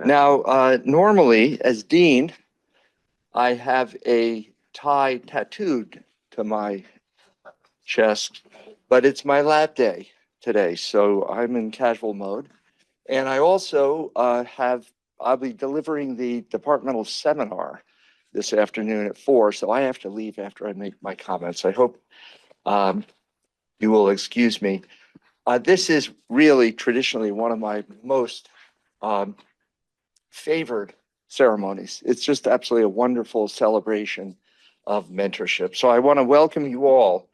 Now, normally as dean, I have a tie tattooed to my chest, but it's my lab day today, so I'm in casual mode. And I also I'll be delivering the departmental seminar this afternoon at 4, so I have to leave after I make my comments. I hope um, you will excuse me. This is really traditionally one of my most um, favored ceremonies. It's just absolutely a wonderful celebration of mentorship. So I want to welcome you all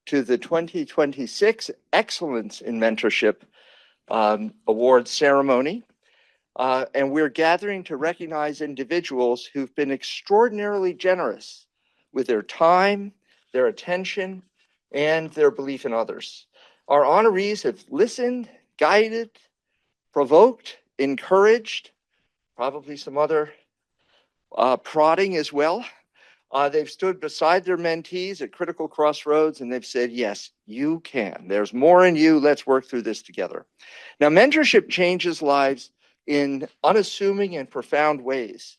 to the 2026 Excellence in Mentorship Award ceremony. And we're gathering to recognize individuals who've been extraordinarily generous with their time, their attention, and their belief in others. Our honorees have listened, guided, provoked, encouraged, probably some other prodding as well. They've stood beside their mentees at critical crossroads and they've said, yes, you can. There's more in you. Let's work through this together. Now, mentorship changes lives in unassuming and profound ways.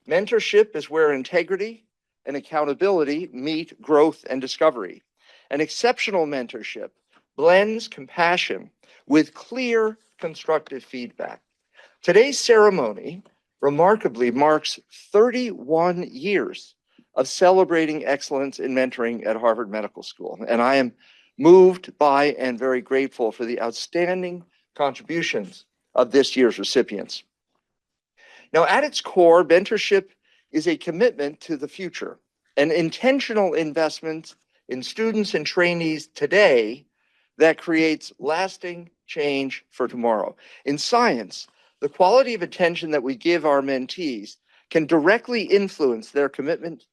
Mentorship is where integrity and accountability meet growth and discovery. An exceptional mentorship blends compassion with clear, constructive feedback. Today's ceremony remarkably marks 31 years of celebrating excellence in mentoring at Harvard Medical School. And I am moved by and very grateful for the outstanding contributions of this year's recipients. Now, at its core, mentorship is a commitment to the future, an intentional investment in students and trainees today that creates lasting change for tomorrow. In science, the quality of attention that we give our mentees can directly influence their commitment.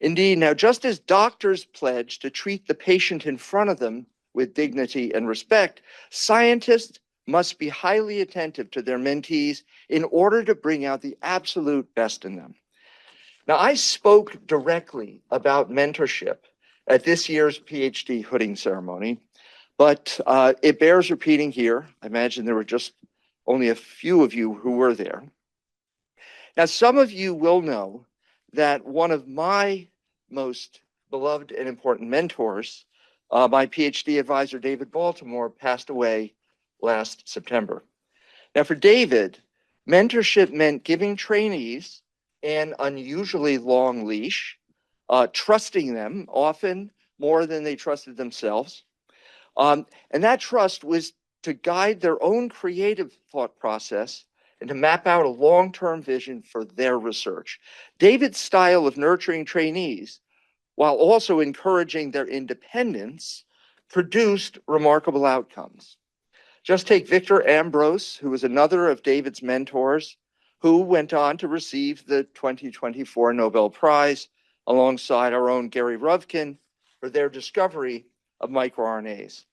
Indeed, now just as doctors pledge to treat the patient in front of them with dignity and respect, scientists must be highly attentive to their mentees in order to bring out the absolute best in them. Now, I spoke directly about mentorship at this year's PhD hooding ceremony, but it bears repeating here. I imagine there were just only a few of you who were there. Now, some of you will know that one of my most beloved and important mentors, my PhD advisor, David Baltimore, passed away last September. Now, for David, mentorship meant giving trainees an unusually long leash, trusting them often more than they trusted themselves. And that trust was to guide their own creative thought process and to map out a long-term vision for their research. David's style of nurturing trainees, while also encouraging their independence, produced remarkable outcomes. Just take Victor Ambros, who was another of David's mentors, who went on to receive the 2024 Nobel Prize alongside our own Gary Ruvkin for their discovery of microRNAs.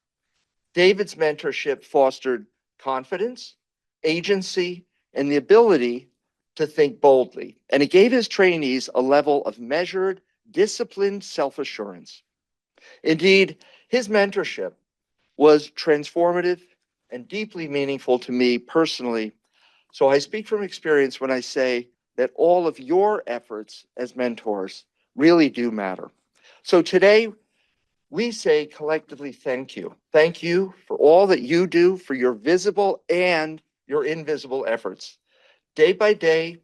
David's mentorship fostered confidence, agency, and the ability to think boldly. And it gave his trainees a level of measured, disciplined self-assurance. Indeed, his mentorship was transformative and deeply meaningful to me personally. So I speak from experience when I say that all of your efforts as mentors really do matter. So today, we say collectively thank you. Thank you for all that you do, for your visible and your invisible efforts. Day by day,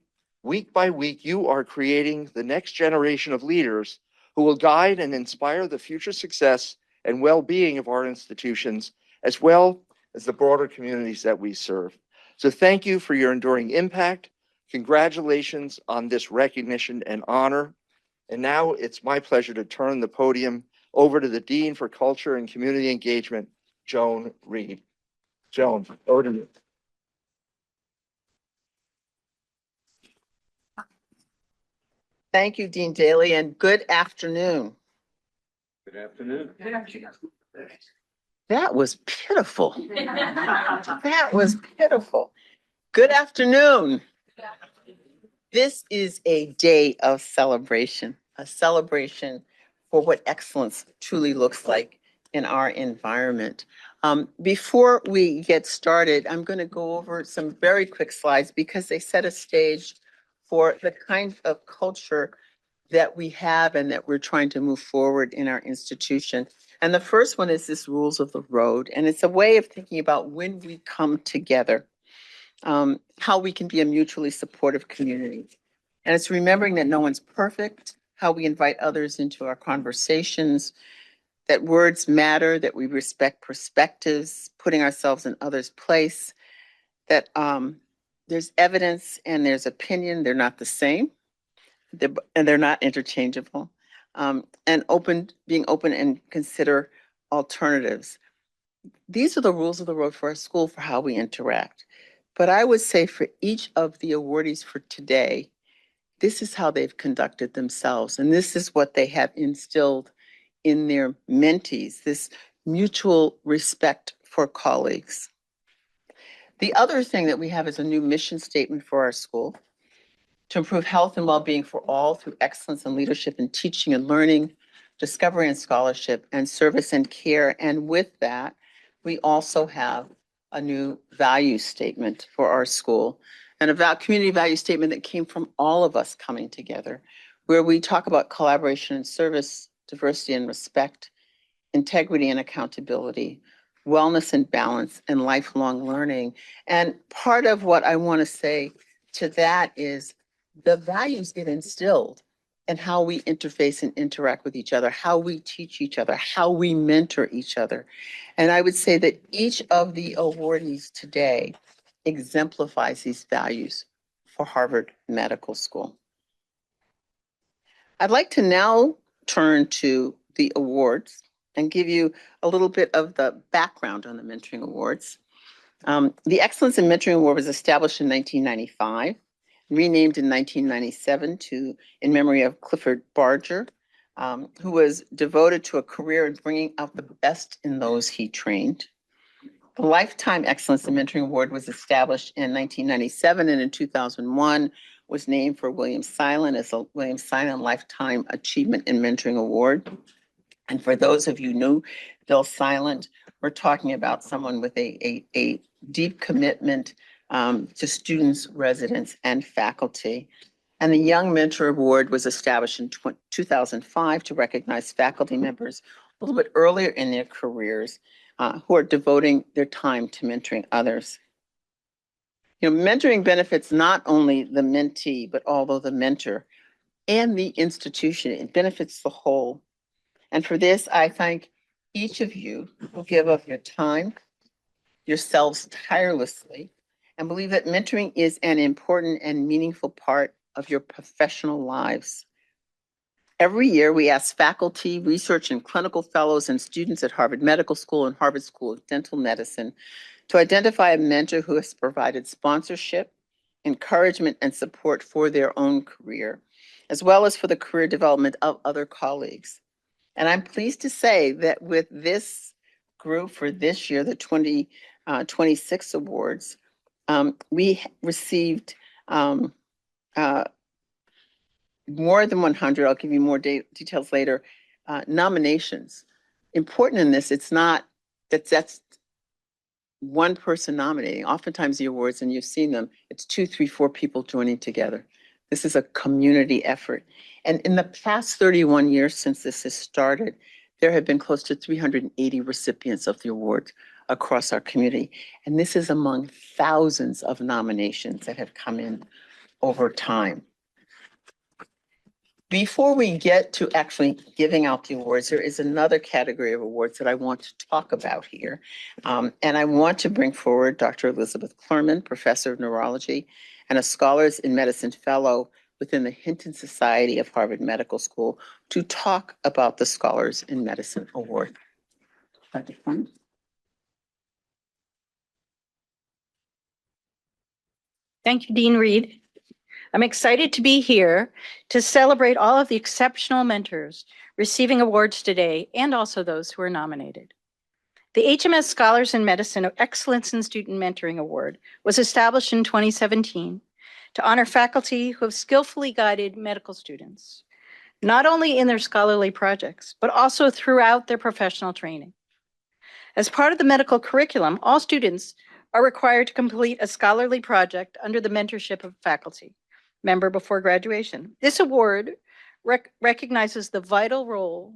week by week, you are creating the next generation of leaders who will guide and inspire the future success and well-being of our institutions, as well as the broader communities that we serve. So thank you for your enduring impact. Congratulations on this recognition and honor. And now it's my pleasure to turn the podium over to the Dean for Culture and Community Engagement, Joan Reed. Joan, over to you. Thank you, Dean Daly, and good afternoon. Good afternoon. That was pitiful. That was pitiful. Good afternoon. This is a day of celebration, a celebration for what excellence truly looks like in our environment. Before we get started, I'm going to go over some very quick slides because they set a stage for the kind of culture that we have and that we're trying to move forward in our institution. And the first one is this rules of the road. And it's a way of thinking about when we come together, how we can be a mutually supportive community. And it's remembering that no one's perfect, how we invite others into our conversations, that words matter, that we respect perspectives, putting ourselves in others' place, that there's evidence and there's opinion, they're not the same, and they're not interchangeable, and being open and consider alternatives. These are the rules of the road for our school for how we interact. But I would say for each of the awardees for today, this is how they've conducted themselves, and this is what they have instilled in their mentees, this mutual respect for colleagues. The other thing that we have is a new mission statement for our school: to improve health and well-being for all through excellence in leadership and teaching and learning, discovery and scholarship, and service and care. And with that, we also have a new value statement for our school, and a community value statement that came from all of us coming together, where we talk about collaboration and service, diversity and respect, integrity and accountability, wellness and balance, and lifelong learning. And part of what I want to say to that is the values get instilled in how we interface and interact with each other, how we teach each other, how we mentor each other. And I would say that each of the awardees today exemplifies these values for Harvard Medical School. I'd like to now turn to the awards and give you a little bit of the background on the Mentoring Awards. The Excellence in Mentoring Award was established in 1995, renamed in 1997 in memory of Clifford Barger, who was devoted to a career in bringing out the best in those he trained. The Lifetime Excellence in Mentoring Award was established in 1997, and in 2001 was named for William Silent as a William Silent Lifetime Achievement in Mentoring Award. And for those of you who knew Bill Silent, we're talking about someone with a deep commitment to students, residents, and faculty. And the Young Mentor Award was established in 2005 to recognize faculty members a little bit earlier in their careers who are devoting their time to mentoring others. You know, mentoring benefits not only the mentee, but also the mentor and the institution. It benefits the whole. And for this, I thank each of you who give of your time, yourselves tirelessly, and believe that mentoring is an important and meaningful part of your professional lives. Every year, we ask faculty, research and clinical fellows, and students at Harvard Medical School and Harvard School of Dental Medicine to identify a mentor who has provided sponsorship, encouragement, and support for their own career, as well as for the career development of other colleagues. And I'm pleased to say that with this group for this year, the 2026 awards, we received more than 100, I'll give you more details later, nominations. Important in this, it's not that's one person nominating. Oftentimes the awards, and you've seen them, it's 2, 3, 4 people joining together. This is a community effort. And in the past 31 years since this has started, there have been close to 380 recipients of the award across our community. And this is among thousands of nominations that have come in over time. Before we get to actually giving out the awards, there is another category of awards that I want to talk about here. And I want to bring forward Dr. Elizabeth Klerman, Professor of Neurology and a Scholars in Medicine Fellow within the Hinton Society of Harvard Medical School, to talk about the Scholars in Medicine Award. Dr. Klerman. Thank you, Dean Reed. I'm excited to be here to celebrate all of the exceptional mentors receiving awards today, and also those who are nominated. The HMS Scholars in Medicine Excellence in Student Mentoring Award was established in 2017 to honor faculty who have skillfully guided medical students, not only in their scholarly projects, but also throughout their professional training. As part of the medical curriculum, all students are required to complete a scholarly project under the mentorship of faculty member before graduation. This award recognizes the vital role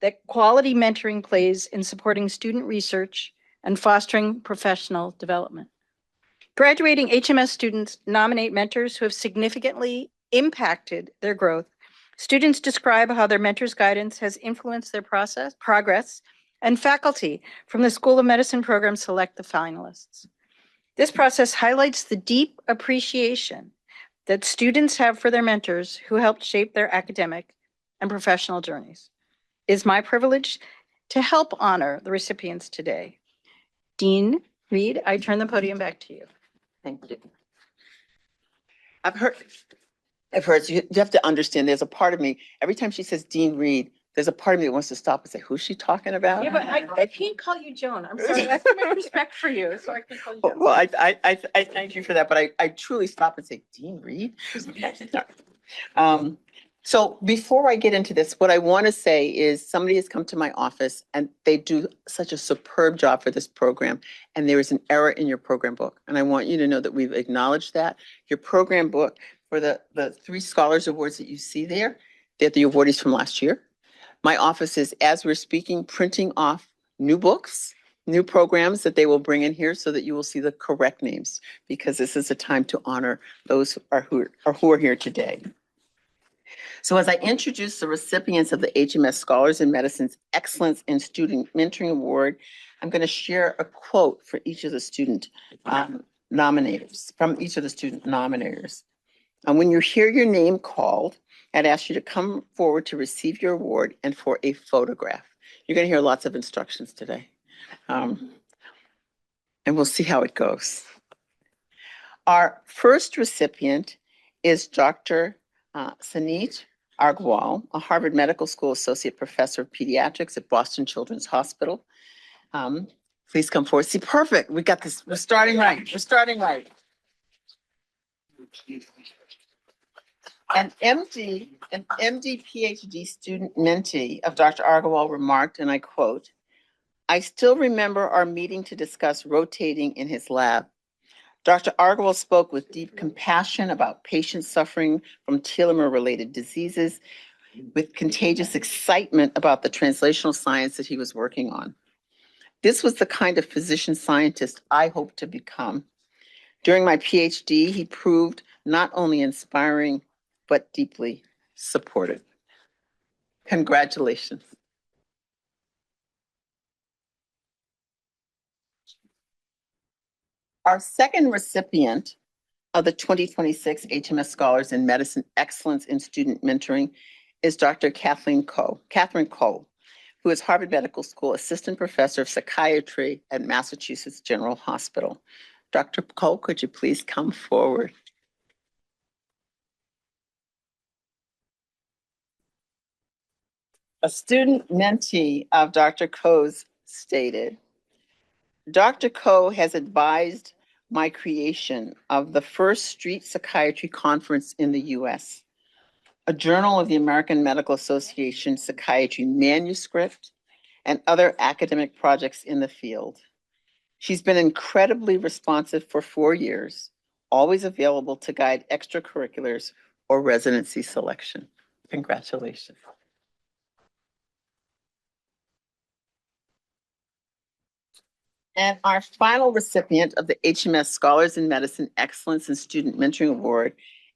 that quality mentoring plays in supporting student research and fostering professional development. Graduating HMS students nominate mentors who have significantly impacted their growth. Students describe how their mentor's guidance has influenced their progress, and faculty from the School of Medicine program select the finalists. This process highlights the deep appreciation that students have for their mentors who helped shape their academic and professional journeys. It is my privilege to help honor the recipients today. Dean Reed, I turn the podium back to you. Thank you. I've heard, so you have to understand, there's a part of me, every time she says Dean Reed, there's a part of me that wants to stop and say, who's she talking about? Yeah, but I can't call you Joan. I'm sorry. That's my respect for you. So I can call you Joan. Well, I thank you for that, but I truly stop and say, Dean Reed? So before I get into this, what I want to say is somebody has come to my office and they do such a superb job for this program. And there is an error in your program book. And I want you to know that we've acknowledged that. Your program book for the 3 Scholars Awards that you see there, they're the awardees from last year. My office is, as we're speaking, printing off new books, new programs that they will bring in here so that you will see the correct names, because this is a time to honor those who are here today. So as I introduce the recipients of the HMS Scholars in Medicine's Excellence in Student Mentoring Award, I'm going to share a quote for each of the student nominators, from each of the student nominators. And when you hear your name called, I'd ask you to come forward to receive your award and for a photograph. You're going to hear lots of instructions today. And we'll see how it goes. Our first recipient is Dr. Sanit Agarwal, a Harvard Medical School Associate Professor of Pediatrics at Boston Children's Hospital. Please come forward. See, perfect. We got this. We're starting right. We're starting right. An MD PhD student mentee of Dr. Agarwal remarked, and I quote, "I still remember our meeting to discuss rotating in his lab. Dr. Agarwal spoke with deep compassion about patients suffering from telomere-related diseases, with contagious excitement about the translational science that he was working on. This was the kind of physician scientist I hoped to become. During my PhD, he proved not only inspiring, but deeply supportive." Congratulations. Our second recipient of the 2026 HMS Scholars in Medicine Excellence in Student Mentoring is Dr. Catherine Koh, who is Harvard Medical School Assistant Professor of Psychiatry at Massachusetts General Hospital. Dr. Koh, could you please come forward? A student mentee of Dr. Koh's stated, "Dr. Koh has advised my creation of the first street psychiatry conference in the US, a journal of the American Medical Association psychiatry manuscript, and other academic projects in the field. She's been incredibly responsive for 4 years, always available to guide extracurriculars or residency selection." Congratulations. And our final recipient of the HMS Scholars in Medicine Excellence in Student Mentoring Award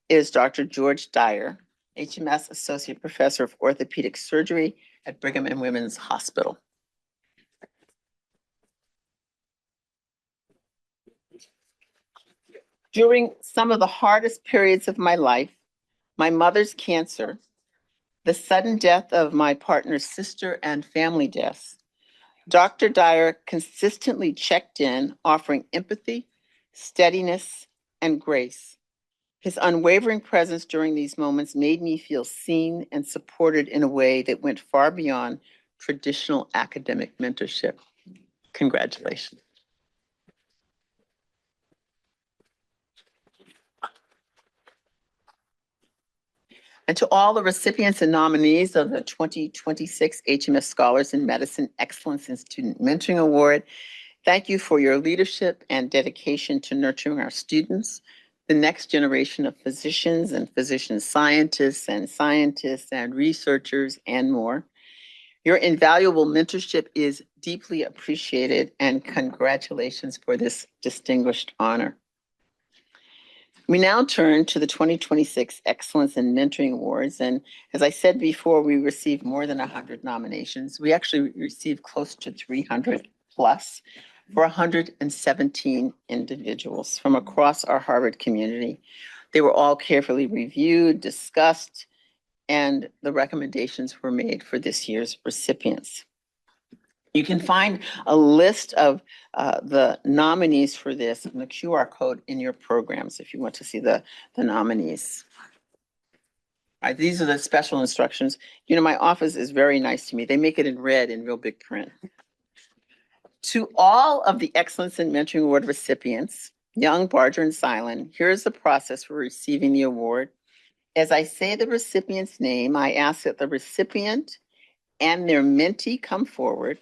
is Dr. George Dyer, HMS Associate Professor of Orthopedic Surgery at Brigham and Women's Hospital. During some of the hardest periods of my life, my mother's cancer, the sudden death of my partner's sister, and family deaths, Dr. Dyer consistently checked in, offering empathy, steadiness, and grace. His unwavering presence during these moments made me feel seen and supported in a way that went far beyond traditional academic mentorship. Congratulations. And to all the recipients and nominees of the 2026 HMS Scholars in Medicine Excellence in Student Mentoring Award, thank you for your leadership and dedication to nurturing our students, the next generation of physicians and physician scientists and researchers and more. Your invaluable mentorship is deeply appreciated, and congratulations for this distinguished honor. We now turn to the 2026 Excellence in Mentoring Awards. And as I said before, we received more than 100 nominations. We actually received close to 300 plus for 117 individuals from across our Harvard community. They were all carefully reviewed, discussed, and the recommendations were made for this year's recipients. You can find a list of the nominees for this and the QR code in your programs if you want to see the nominees. All right, these are the special instructions. You know, my office is very nice to me. They make it in red in real big print. To all of the Excellence in Mentoring Award recipients, Young, Barger, and Silent, here's the process for receiving the award. As I say the recipient's name, I ask that the recipient and their mentee come forward,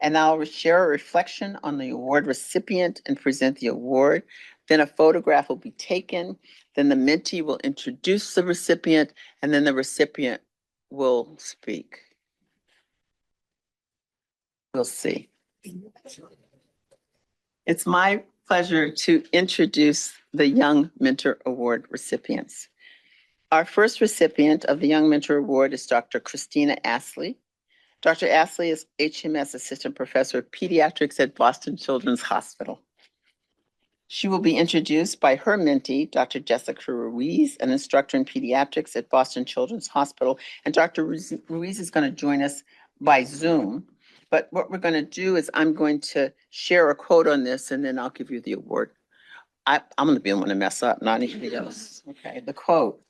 and I'll share a reflection on the award recipient and present the award. Then a photograph will be taken. Then the mentee will introduce the recipient, and then the recipient will speak. We'll see. It's my pleasure to introduce the Young Mentor Award recipients. Our first recipient of the Young Mentor Award is Dr. Christina Astley. Dr. Astley is HMS Assistant Professor of Pediatrics at Boston Children's Hospital. She will be introduced by her mentee, Dr. Jessica Ruiz, an instructor in pediatrics at Boston Children's Hospital. And Dr. Ruiz is going to join us by Zoom. But what we're going to do is I'm going to share a quote on this, and then I'll give you the award. I'm going to be the one to mess up, not anybody else. Okay, the quote.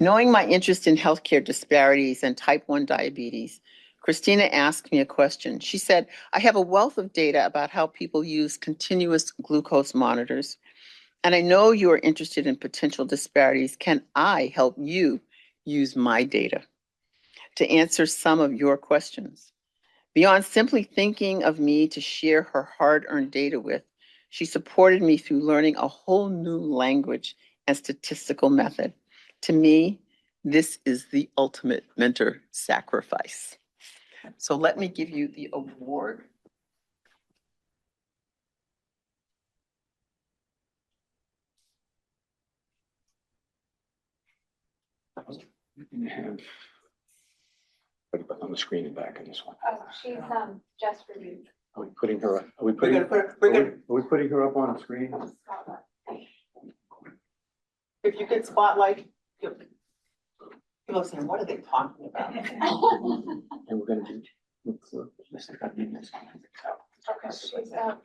Knowing my interest in healthcare disparities and type 1 diabetes, Christina asked me a question. She said, I have a wealth of data about how people use continuous glucose monitors, and I know you are interested in potential disparities. Can I help you use my data to answer some of your questions? Beyond simply thinking of me to share her hard-earned data with, she supported me through learning a whole new language and statistical method. To me, this is the ultimate mentor sacrifice. So let me give you the award. You have on the screen and back on this one. Oh, she's just for you. Are we putting her up? Are we We're putting, gonna put, we're gonna, are we putting her up on the screen? if you could spotlight, people are saying, what are they talking about? And we're gonna do. Okay, she's very down.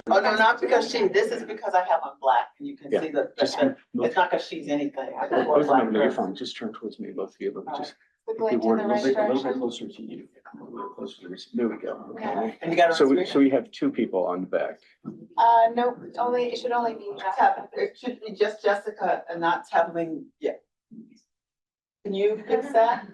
Oh, no, not because this is because I have on black and you can Yeah, see the, just it's not because she's anything. I just Both wore of black them, you're dress. fine. Just turn towards me, both of you, but just. We're the going to word the a right little bit direction. closer to you. A little closer to me. There we go. Okay. And you got So it. we have two people on the back. Nope, it should only be It should be just Jessica and not Tevlin yet. Can you fix that?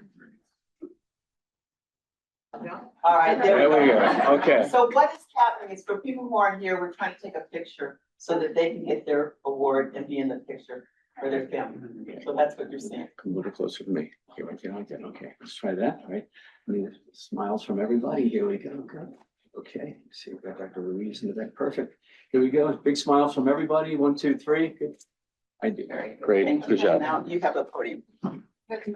All right, there There we we go. go. Okay. So what is happening is for people who aren't here, we're trying to take a picture so that they can get their award and be in the picture for their family. So that's what you're seeing. Come a little closer to me. Here we go again. Okay, let's try that. All right. I mean, smiles from everybody. Here we go. Good. Okay. See, we've got Dr. Ruiz in the back. Perfect. Here we go. Big smiles from everybody. 1, 2, 3. Good. I do. Great. Thank you. Good job. Now you have the podium. Okay.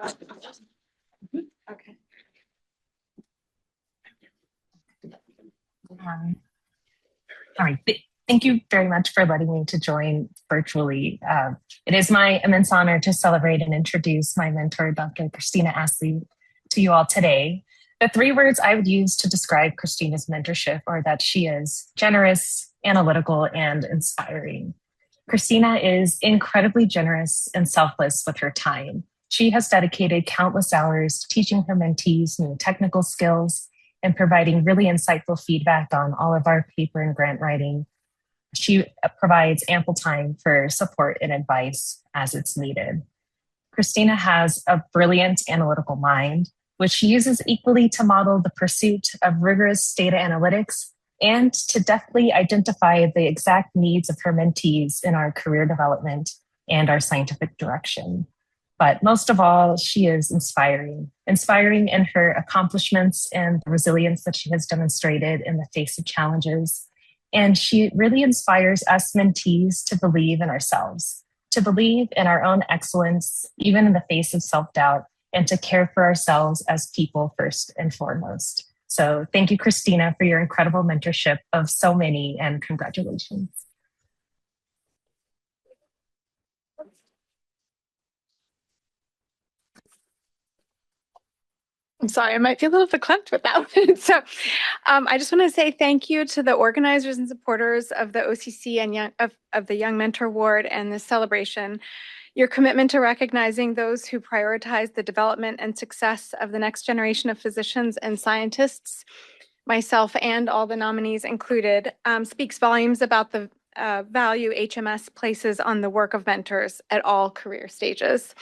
All right. Thank you very much for letting me to join virtually. It is my immense honor to celebrate and introduce my mentor, Dr. Christina Astley, to you all today. The 3 words I would use to describe Christina's mentorship are that she is generous, analytical, and inspiring. Christina is incredibly generous and selfless with her time. She has dedicated countless hours teaching her mentees new technical skills and providing really insightful feedback on all of our paper and grant writing. She provides ample time for support and advice as it's needed. Christina has a brilliant analytical mind, which she uses equally to model the pursuit of rigorous data analytics and to deftly identify the exact needs of her mentees in our career development and our scientific direction. But most of all, she is inspiring in her accomplishments and the resilience that she has demonstrated in the face of challenges. And she really inspires us mentees to believe in ourselves, to believe in our own excellence, even in the face of self-doubt, and to care for ourselves as people first and foremost. So thank you, Christina, for your incredible mentorship of so many, and congratulations. I'm sorry, I might be a little verklempt with that one. So I just want to say thank you to the organizers and supporters of the OCC and of the Young Mentor Award and this celebration. Your commitment to recognizing those who prioritize the development and success of the next generation of physicians and scientists, myself and all the nominees included, speaks volumes about the value HMS places on the work of mentors at all career stages.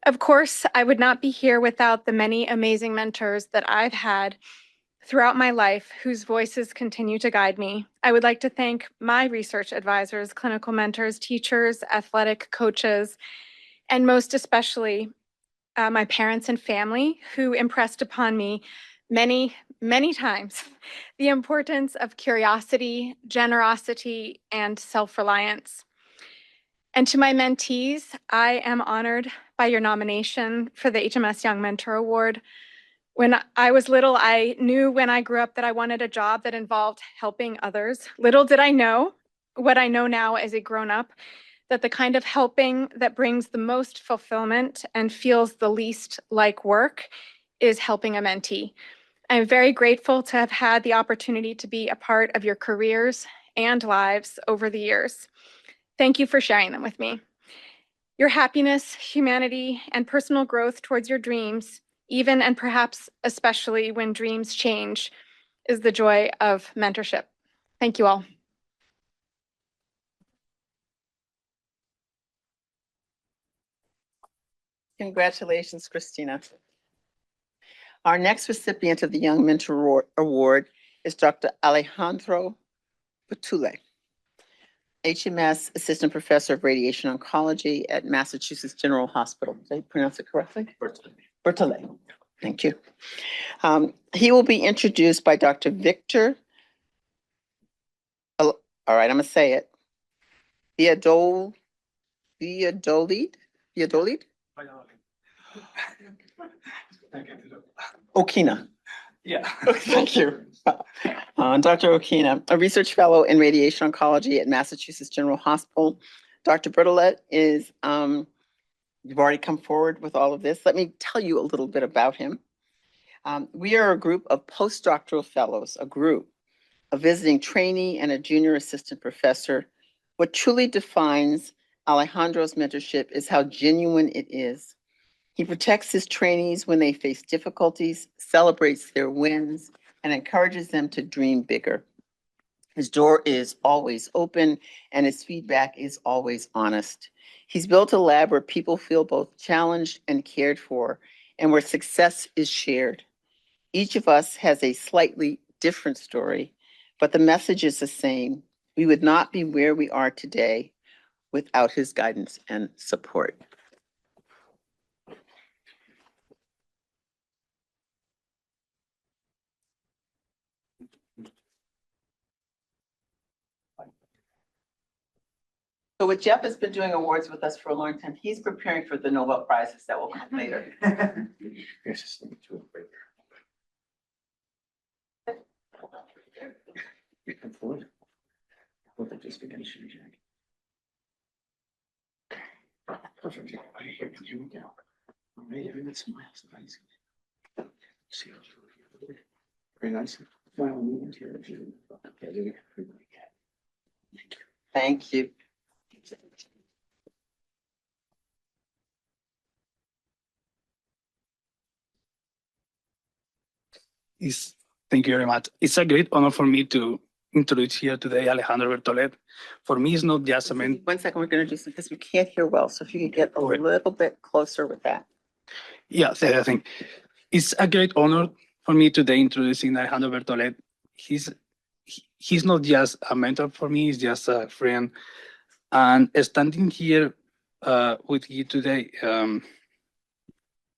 Of course, I would not be here without the many amazing mentors that I've had throughout my life whose voices continue to guide me. I would like to thank my research advisors, clinical mentors, teachers, athletic coaches, and most especially my parents and family who impressed upon me many, many times the importance of curiosity, generosity, and self-reliance. And to my mentees, I am honored by your nomination for the HMS Young Mentor Award. When I was little, I knew when I grew up that I wanted a job that involved helping others. Little did I know what I know now as a grown-up, that the kind of helping that brings the most fulfillment and feels the least like work is helping a mentee. I'm very grateful to have had the opportunity to be a part of your careers and lives over the years. Thank you for sharing them with me. Your happiness, humanity, and personal growth towards your dreams, even and perhaps especially when dreams change, is the joy of mentorship. Thank you all. Congratulations, Christina. Our next recipient of the Young Mentor Award is Dr. Alejandro Bertole, HMS Assistant Professor of Radiation Oncology at Massachusetts General Hospital. Did I pronounce it correctly? Bertole. Thank you. He will be introduced by Dr. Victor, all right, I'm gonna say it, Viadolid? Okina. Yeah. Thank you. Dr. Okina, a research fellow in radiation oncology at Massachusetts General Hospital. Dr. Bertolet is, you've already come forward with all of this. Let me tell you a little bit about him. We are a group of postdoctoral fellows, a visiting trainee and a junior assistant professor. What truly defines Alejandro's mentorship is how genuine it is. He protects his trainees when they face difficulties, celebrates their wins, and encourages them to dream bigger. His door is always open and his feedback is always honest. He's built a lab where people feel both challenged and cared for, and where success is shared. Each of us has a slightly different story, but the message is the same. We would not be where we are today without his guidance and support. So what Jeff has been doing awards with us for a long time, he's preparing for the Nobel Prizes that will come later. Here's this thing to a breaker. You come forward. With the justification, Jack. Okay. Perfect. Here we go. All right, everyone smiles. Nice. See. Very nice. Final movement here. Okay, there we go. Thank you. Thank you very much. It's a great honor for me to introduce here today Alejandro Bertolet. For me, it's not just a mentor. 1 second, we're going to do something because we can't hear well. So if you could get a Okay. little bit closer with that. Yeah, I think it's a great honor for me today introducing Alejandro Bertolet. He's not just a mentor for me, he's just a friend. And standing here with you today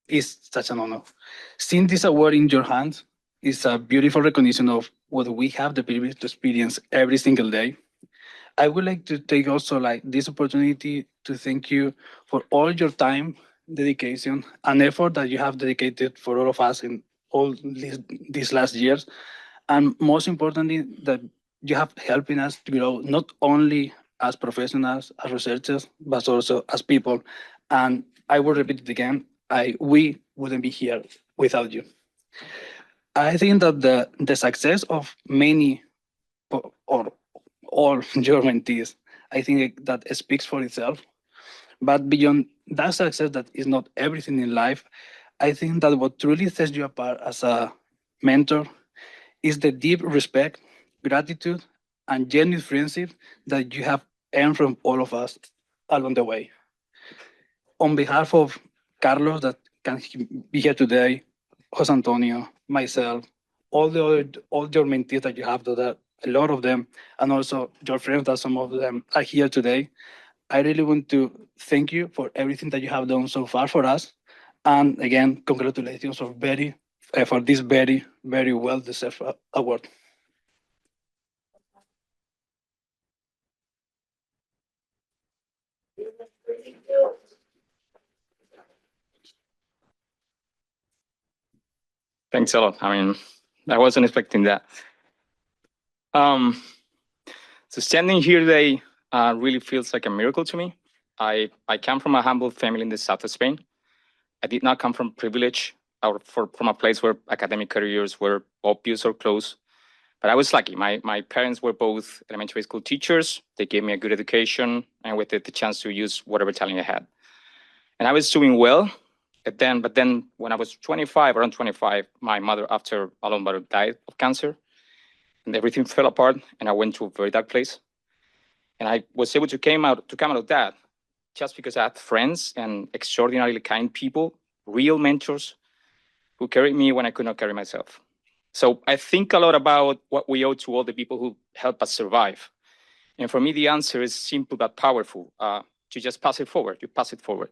is such an honor. Seeing this award in your hands is a beautiful recognition of what we have the privilege to experience every single day. I would like to take also like this opportunity to thank you for all your time, dedication, and effort that you have dedicated for all of us in all these last years. And most importantly, that you have helping us to grow not only as professionals, as researchers, but also as people. And I will repeat it again, we wouldn't be here without you. I think that the success of many or all your mentees, I think that it speaks for itself. But beyond that success, that is not everything in life, I think that what truly sets you apart as a mentor is the deep respect, gratitude, and genuine friendship that you have earned from all of us along the way. On behalf of Carlos, that can be here today, Jose Antonio, myself, all your mentees that you have, that a lot of them, and also your friends that some of them are here today. I really want to thank you for everything that you have done so far for us. And again, congratulations for this very, very well-deserved award. Thanks a lot. I mean, I wasn't expecting that. So standing here today really feels like a miracle to me. I come from a humble family in the south of Spain. I did not come from privilege or from a place where academic careers were obvious or close. But I was lucky. My parents were both elementary school teachers. They gave me a good education and with it the chance to use whatever talent I had. And I was doing well. But then when I was around 25, my mother, after a long battle, died of cancer. And everything fell apart and I went to a very dark place. And I was able to come out of that just because I had friends and extraordinarily kind people, real mentors who carried me when I could not carry myself. So I think a lot about what we owe to all the people who help us survive. And for me, the answer is simple but powerful. You just pass it forward. You pass it forward.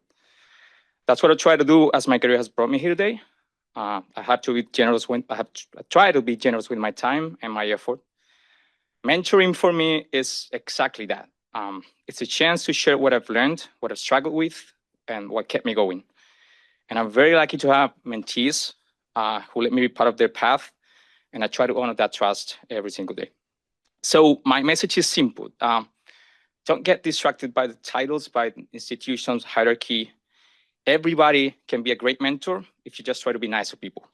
That's what I try to do as my career has brought me here today. I have to be generous I try to be generous with my time and my effort. Mentoring for me is exactly that. It's a chance to share what I've learned, what I've struggled with, and what kept me going. And I'm very lucky to have mentees who let me be part of their path. And I try to honor that trust every single day. So my message is simple. Don't get distracted by the titles, by the institutions, hierarchy. Everybody can be a great mentor if you just try to be nice to people.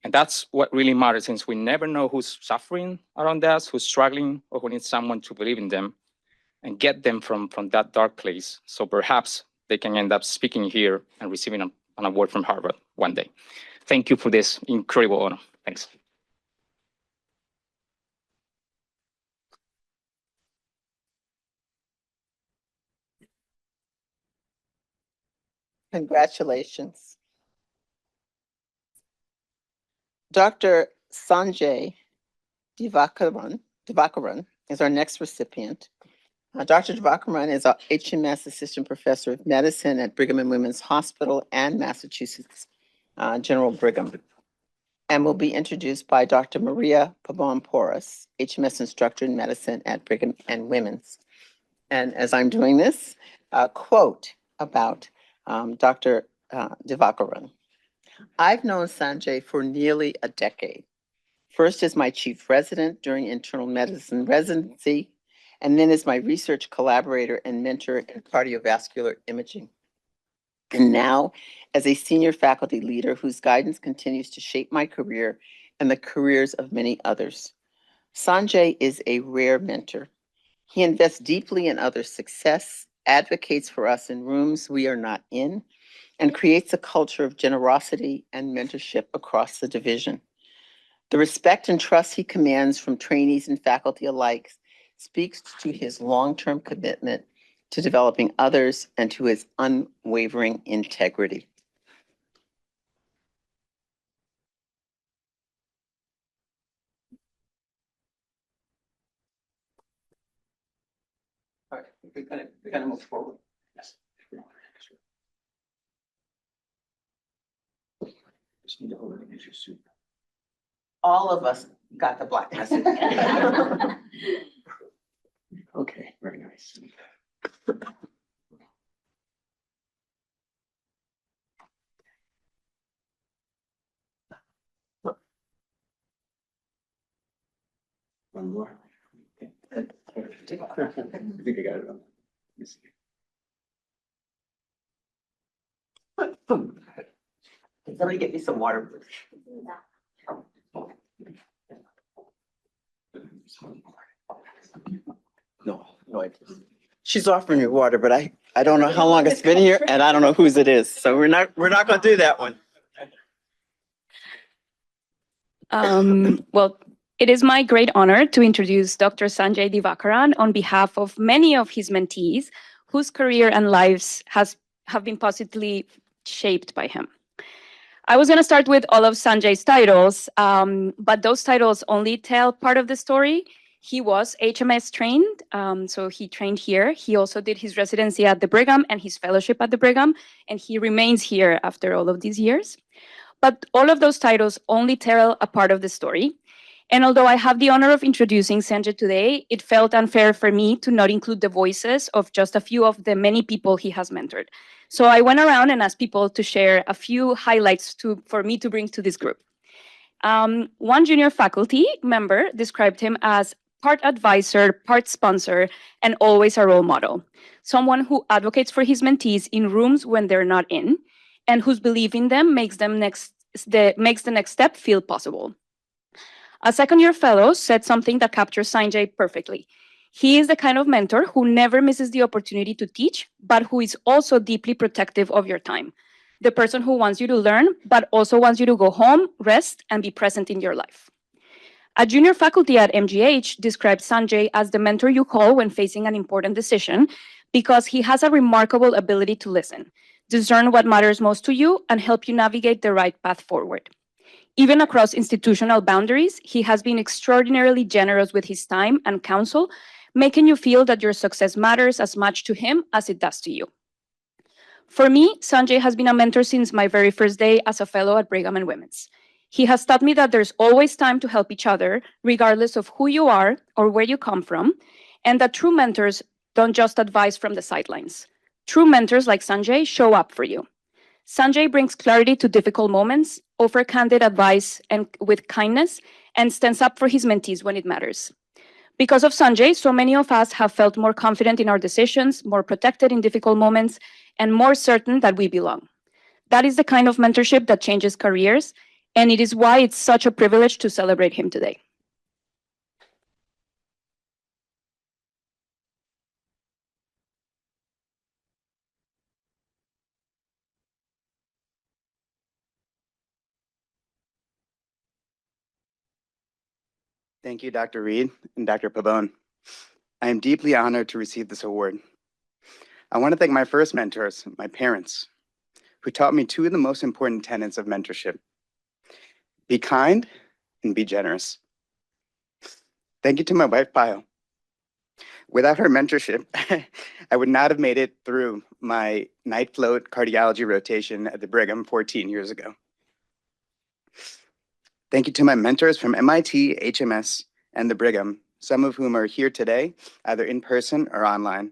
And that's what really matters, since we never know who's suffering around us, who's struggling, or who needs someone to believe in them and get them from that dark place. So perhaps they can end up speaking here and receiving an award from Harvard one day. Thank you for this incredible honor. Thanks. Congratulations. Dr. Sanjay Divakaran is our next recipient. Dr. Divakaran is a HMS Assistant Professor of Medicine at Brigham and Women's Hospital and Massachusetts General Brigham, and will be introduced by Dr. Maria Pabon-Porras, HMS Instructor in Medicine at Brigham and Women's. And as I'm doing this, a quote about Dr. Divakaran. I've known Sanjay for nearly a decade. First as my chief resident during internal medicine residency, and then as my research collaborator and mentor in cardiovascular imaging. And now as a senior faculty leader whose guidance continues to shape my career and the careers of many others. Sanjay is a rare mentor. He invests deeply in others' success, advocates for us in rooms we are not in, and creates a culture of generosity and mentorship across the division. The respect and trust he commands from trainees and faculty alike speaks to his long-term commitment to developing others and to his unwavering integrity. All right, we're gonna move forward. Yes. Just need to hold it against your suit. All of us got the black message. Okay, very nice. One more. Okay. I think I got it. Let me see. Can somebody get me some water, please? No, she's offering me water, but I don't know how long it's been here and I don't know whose it is. So we're not gonna do that one. Well, it is my great honor to introduce Dr. Sanjay Divakaran on behalf of many of his mentees whose career and lives have been positively shaped by him. I was going to start with all of Sanjay's titles, but those titles only tell part of the story. He was HMS trained, so he trained here. He also did his residency at the Brigham and his fellowship at the Brigham, and he remains here after all of these years. But all of those titles only tell a part of the story. And although I have the honor of introducing Sanjay today, it felt unfair for me to not include the voices of just a few of the many people he has mentored. So I went around and asked people to share a few highlights for me to bring to this group. One junior faculty member described him as part advisor, part sponsor, and always a role model. Someone who advocates for his mentees in rooms when they're not in, and whose belief in them makes the next step feel possible. A second-year fellow said something that captures Sanjay perfectly. He is the kind of mentor who never misses the opportunity to teach, but who is also deeply protective of your time. The person who wants you to learn, but also wants you to go home, rest, and be present in your life. A junior faculty at MGH described Sanjay as the mentor you call when facing an important decision because he has a remarkable ability to listen, discern what matters most to you, and help you navigate the right path forward. Even across institutional boundaries, he has been extraordinarily generous with his time and counsel, making you feel that your success matters as much to him as it does to you. For me, Sanjay has been a mentor since my very first day as a fellow at Brigham and Women's. He has taught me that there's always time to help each other, regardless of who you are or where you come from, and that true mentors don't just advise from the sidelines. True mentors like Sanjay show up for you. Sanjay brings clarity to difficult moments, offers candid advice and with kindness, and stands up for his mentees when it matters. Because of Sanjay, so many of us have felt more confident in our decisions, more protected in difficult moments, and more certain that we belong. That is the kind of mentorship that changes careers, and it is why it's such a privilege to celebrate him today. Thank you, Dr. Reed and Dr. Pabon. I am deeply honored to receive this award. I want to thank my first mentors, my parents, who taught me two of the most important tenets of mentorship: be kind and be generous. Thank you to my wife, Pio. Without her mentorship, I would not have made it through my night float cardiology rotation at the Brigham 14 years ago. Thank you to my mentors from MIT, HMS, and the Brigham, some of whom are here today, either in person or online.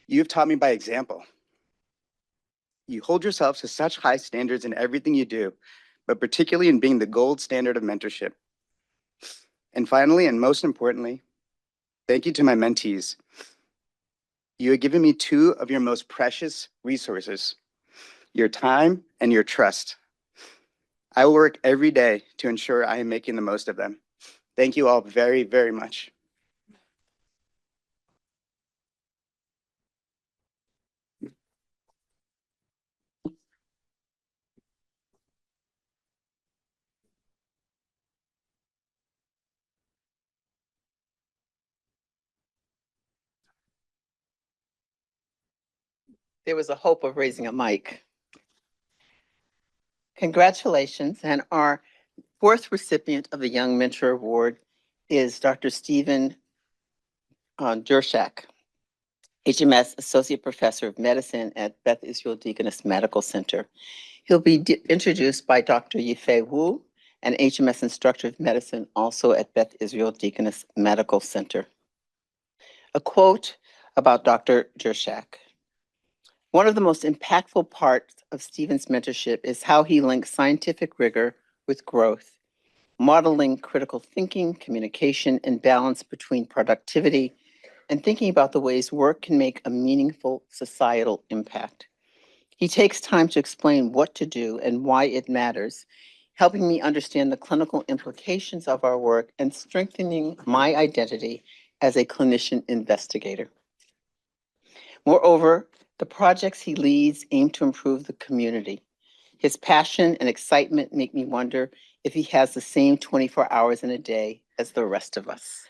You've taught me by example. You hold yourselves to such high standards in everything you do, but particularly in being the gold standard of mentorship. And finally, and most importantly, thank you to my mentees. You have given me two of your most precious resources, your time and your trust. I will work every day to ensure I am making the most of them. Thank you all very, very much. There was a hope of raising a mic. Congratulations, and our fourth recipient of the Young Mentor Award is Dr. Stephen Jershak, HMS Associate Professor of Medicine at Beth Israel Deaconess Medical Center. He'll be introduced by Dr. Yifei Wu, an HMS Instructor of Medicine also at Beth Israel Deaconess Medical Center. A quote about Dr. Jershak. One of the most impactful parts of Stephen's mentorship is how he links scientific rigor with growth, modeling critical thinking, communication, and balance between productivity and thinking about the ways work can make a meaningful societal impact. He takes time to explain what to do and why it matters, helping me understand the clinical implications of our work and strengthening my identity as a clinician investigator. Moreover, the projects he leads aim to improve the community. His passion and excitement make me wonder if he has the same 24 hours in a day as the rest of us.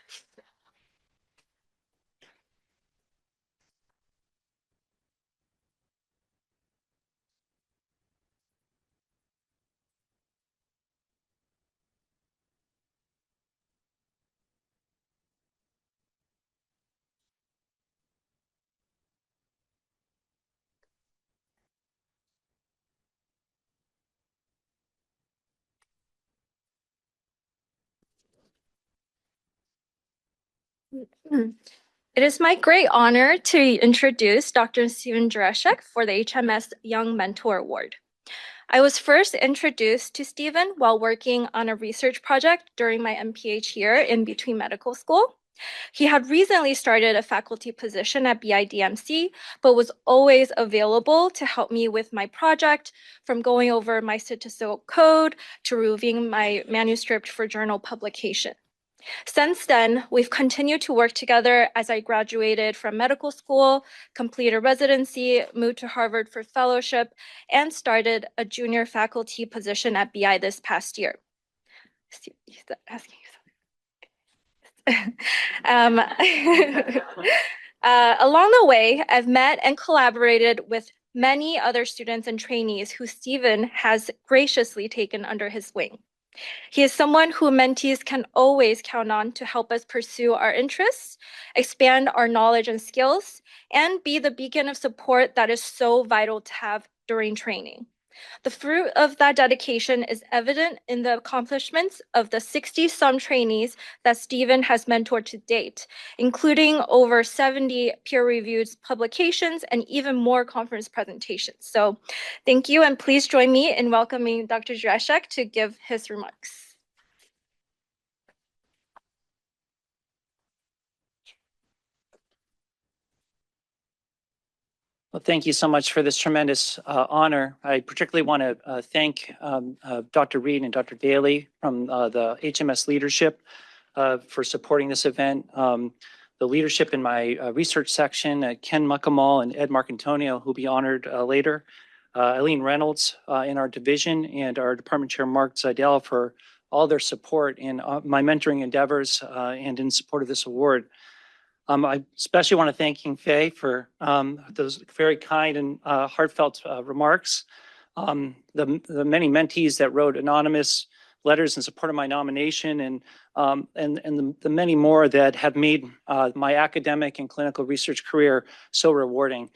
It is my great honor to introduce Dr. Stephen Jershak for the HMS Young Mentor Award. I was first introduced to Stephen while working on a research project during my MPH year in between medical school. He had recently started a faculty position at BIDMC, but was always available to help me with my project, from going over my statistical code to reviewing my manuscript for journal publication. Since then, we've continued to work together as I graduated from medical school, completed residency, moved to Harvard for fellowship, and started a junior faculty position at BI this past year. He's asking you something. Along the way, I've met and collaborated with many other students and trainees who Stephen has graciously taken under his wing. He is someone who mentees can always count on to help us pursue our interests, expand our knowledge and skills, and be the beacon of support that is so vital to have during training. The fruit of that dedication is evident in the accomplishments of the 60-some trainees that Stephen has mentored to date, including over 70 peer-reviewed publications and even more conference presentations. So thank you, and please join me in welcoming Dr. Jershak to give his remarks. Well, thank you so much for this tremendous honor. I particularly want to thank Dr. Reed and Dr. Daly from the HMS leadership for supporting this event. The leadership in my research section, Ken Muckamal and Ed Marcantonio, who'll be honored later. Eileen Reynolds in our division, and our department chair, Mark Zidell, for all their support in my mentoring endeavors and in support of this award. I especially want to thank King Fei for those very kind and heartfelt remarks. The many mentees that wrote anonymous letters in support of my nomination, and the many more that have made my academic and clinical research career so rewarding.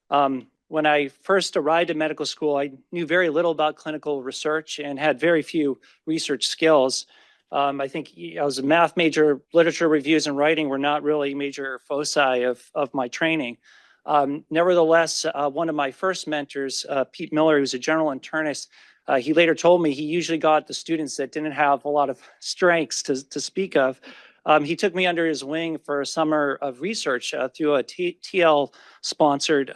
When I first arrived at medical school, I knew very little about clinical research and had very few research skills. I think I was a math major. Literature reviews and writing were not really major foci of my training. Nevertheless, one of my first mentors, Pete Miller, who's a general internist, he later told me he usually got the students that didn't have a lot of strengths to speak of. He took me under his wing for a summer of research through a TL-sponsored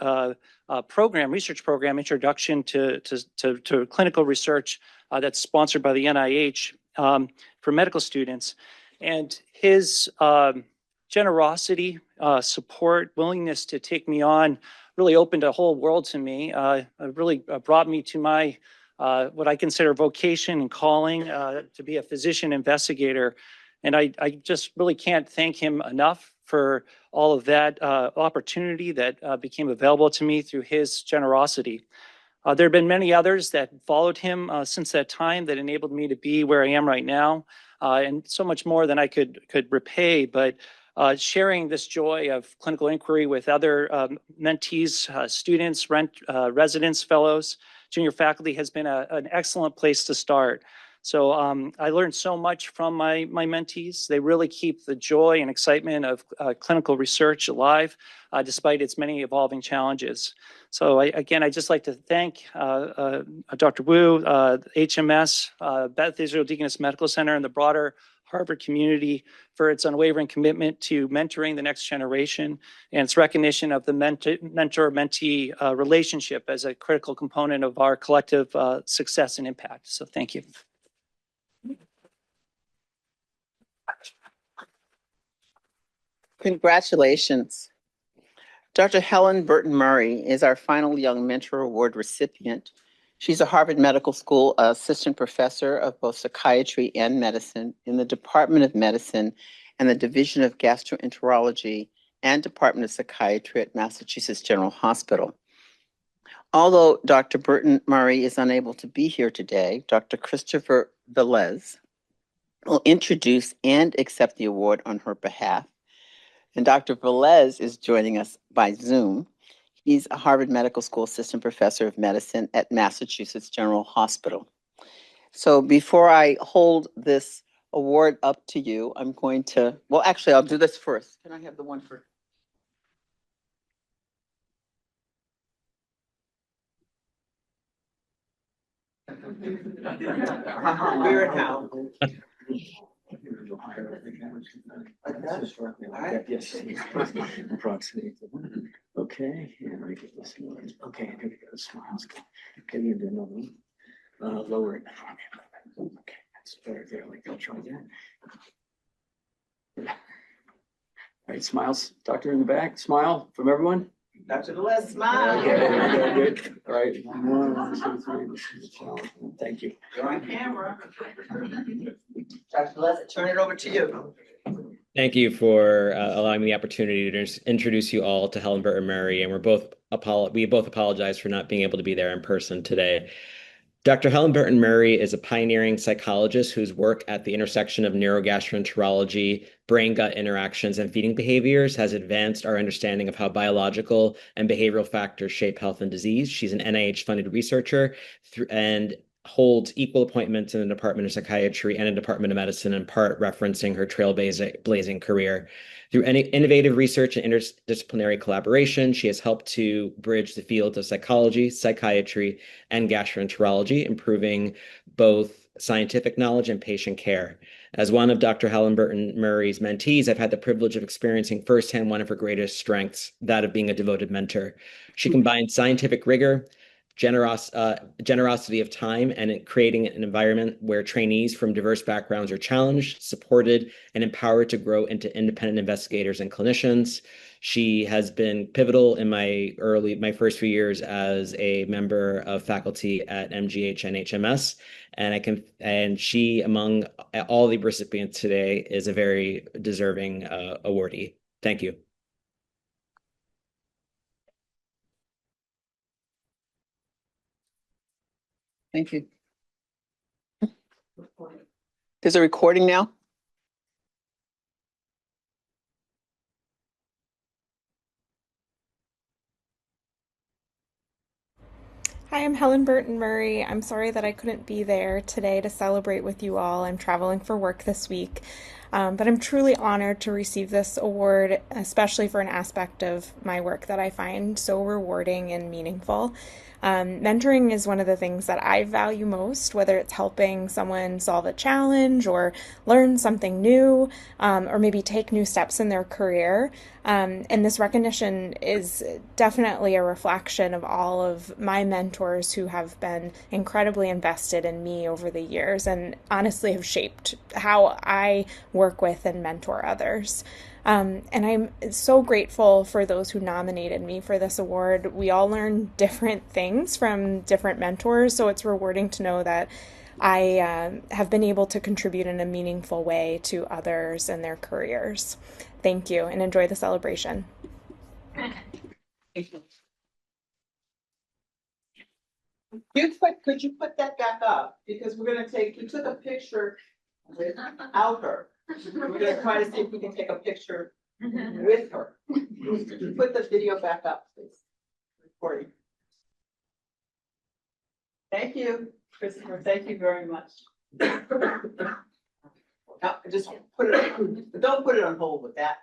research program, Introduction to Clinical Research, that's sponsored by the NIH. For medical students, and his generosity, support, willingness to take me on really opened a whole world to me. Really brought me to my what I consider vocation and calling to be a physician investigator. And I just really can't thank him enough for all of that opportunity that became available to me through his generosity. There have been many others that followed him since that time that enabled me to be where I am right now, and so much more than I could repay. But sharing this joy of clinical inquiry with other mentees, students, residents, fellows, junior faculty has been an excellent place to start. So I learned so much from my mentees. They really keep the joy and excitement of clinical research alive, despite its many evolving challenges. So again, I'd just like to thank Dr. Wu, HMS, Beth Israel Deaconess Medical Center, and the broader Harvard community for its unwavering commitment to mentoring the next generation and its recognition of the mentor-mentee relationship as a critical component of our collective success and impact. So thank you. Congratulations. Dr. Helen Burton Murray is our final Young Mentor Award recipient. She's a Harvard Medical School assistant professor of both psychiatry and medicine in the Department of Medicine and the Division of Gastroenterology and Department of Psychiatry at Massachusetts General Hospital. Although Dr. Burton Murray is unable to be here today, Dr. Christopher Velez will introduce and accept the award on her behalf. And Dr. Velez is joining us by Zoom. He's a Harvard Medical School assistant professor of medicine at Massachusetts General Hospital. So before I hold this award up to you, I'm going to, well, actually, I'll do this first. Can I have the one for? Where and how? Yes. Approximate. Okay, and I get this one. Okay, here we go. Smiles. Okay, you do another one. Lower it. Okay, that's better there. Like I'll try that. All right, smiles. Doctor in the back. Smile from everyone. Dr. Velez, smile. Okay, good. All right. 1, 2, 3. Thank you. You're on camera. Dr. Velez, turn it over to you. Thank you for allowing me the opportunity to introduce you all to Helen Burton Murray, and we both apologize for not being able to be there in person today. Dr. Helen Burton Murray is a pioneering psychologist whose work at the intersection of neurogastroenterology, brain-gut interactions, and feeding behaviors has advanced our understanding of how biological and behavioral factors shape health and disease. She's an NIH-funded researcher and holds equal appointments in the Department of Psychiatry and the Department of Medicine, in part referencing her trailblazing career. Through innovative research and interdisciplinary collaboration, she has helped to bridge the fields of psychology, psychiatry, and gastroenterology, improving both scientific knowledge and patient care. As one of Dr. Helen Burton Murray's mentees, I've had the privilege of experiencing firsthand one of her greatest strengths, that of being a devoted mentor. She combines scientific rigor, generosity of time, and in creating an environment where trainees from diverse backgrounds are challenged, supported, and empowered to grow into independent investigators and clinicians. She has been pivotal in my first few years as a member of faculty at MGH and HMS, and she, among all the recipients today, is a very deserving awardee. Thank you. Thank you. There's a recording now. Hi, I'm Helen Burton Murray. I'm sorry that I couldn't be there today to celebrate with you all. I'm traveling for work this week. But I'm truly honored to receive this award, especially for an aspect of my work that I find so rewarding and meaningful. Mentoring is one of the things that I value most, whether it's helping someone solve a challenge or learn something new, or maybe take new steps in their career. And this recognition is definitely a reflection of all of my mentors who have been incredibly invested in me over the years and honestly have shaped how I work work with and mentor others. And I'm so grateful for those who nominated me for this award. We all learn different things from different mentors, so it's rewarding to know that I have been able to contribute in a meaningful way to others and their careers. Thank you, and enjoy the celebration. Could you put that back up? Because we took a picture without her. We're gonna try to see if we can take a picture with her. Could you put the video back up, please? Recording. Thank you, Christopher. Thank you very much. Now, just put it, don't put it on hold with that.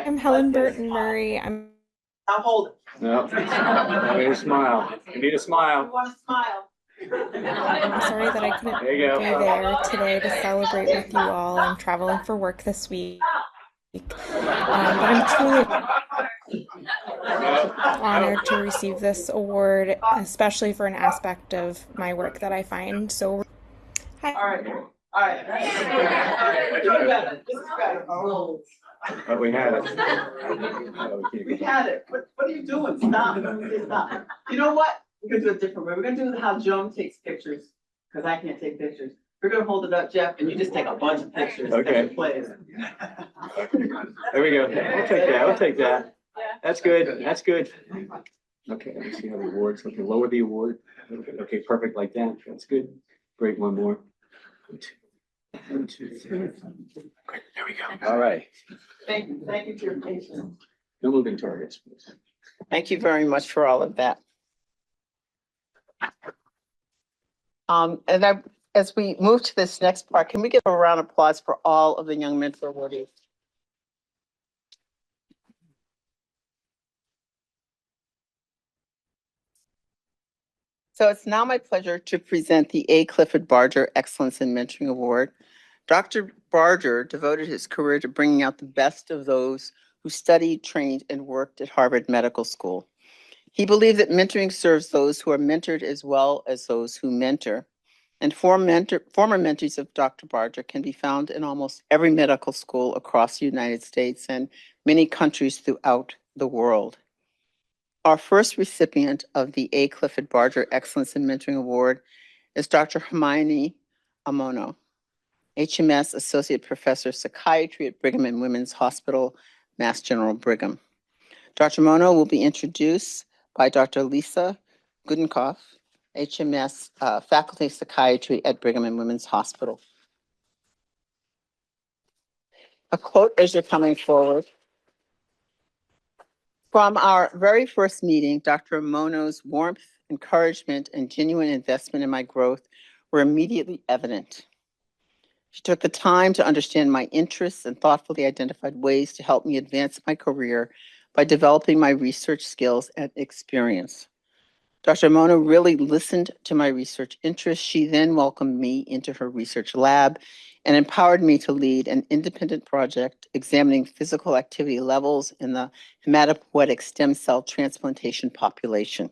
I'm Helen Burton Murray. Now hold it. No, I need a smile. You need a smile. You want to smile? I'm sorry that I couldn't There you go. be there today to celebrate with you all. I'm traveling for work this week. But I'm truly honored to receive this award, especially for an aspect of my work that I find so. Hi. All right. All right. You got it. This is better. Oh. But we had it. We had it. What are you doing? Stop. Stop. You know what? We're gonna do it different way. We're gonna do how Joan takes pictures, because I can't take pictures. We're gonna hold it up, Jeff, and you just take a bunch of pictures. Okay. Plays. There we go. I'll take that. I'll take that. That's good. That's good. Okay, let me see how the awards. Okay, lower the award. Okay, perfect like that. That's good. Great. One more. 1, 2, 3. Great. There we go. All right. Thank you for your patience. No moving targets, please. Thank you very much for all of that. As we move to this next part, can we give a round of applause for all of the Young Mentor awardees? So it's now my pleasure to present the A. Clifford Barger Excellence in Mentoring Award. Dr. Barger devoted his career to bringing out the best of those who studied, trained, and worked at Harvard Medical School. He believed that mentoring serves those who are mentored as well as those who mentor. And former mentees of Dr. Barger can be found in almost every medical school across the United States and many countries throughout the world. Our first recipient of the A. Clifford Barger Excellence in Mentoring Award is Dr. Hermione Amono, HMS Associate Professor of Psychiatry at Brigham and Women's Hospital, Mass General Brigham. Dr. Amono will be introduced by Dr. Lisa Gudenkoff, HMS Faculty of Psychiatry at Brigham and Women's Hospital. A quote as you're coming forward. From our very first meeting, Dr. Amono's warmth, encouragement, and genuine investment in my growth were immediately evident. She took the time to understand my interests and thoughtfully identified ways to help me advance my career by developing my research skills and experience. Dr. Amono really listened to my research interests. She then welcomed me into her research lab and empowered me to lead an independent project examining physical activity levels in the hematopoietic stem cell transplantation population.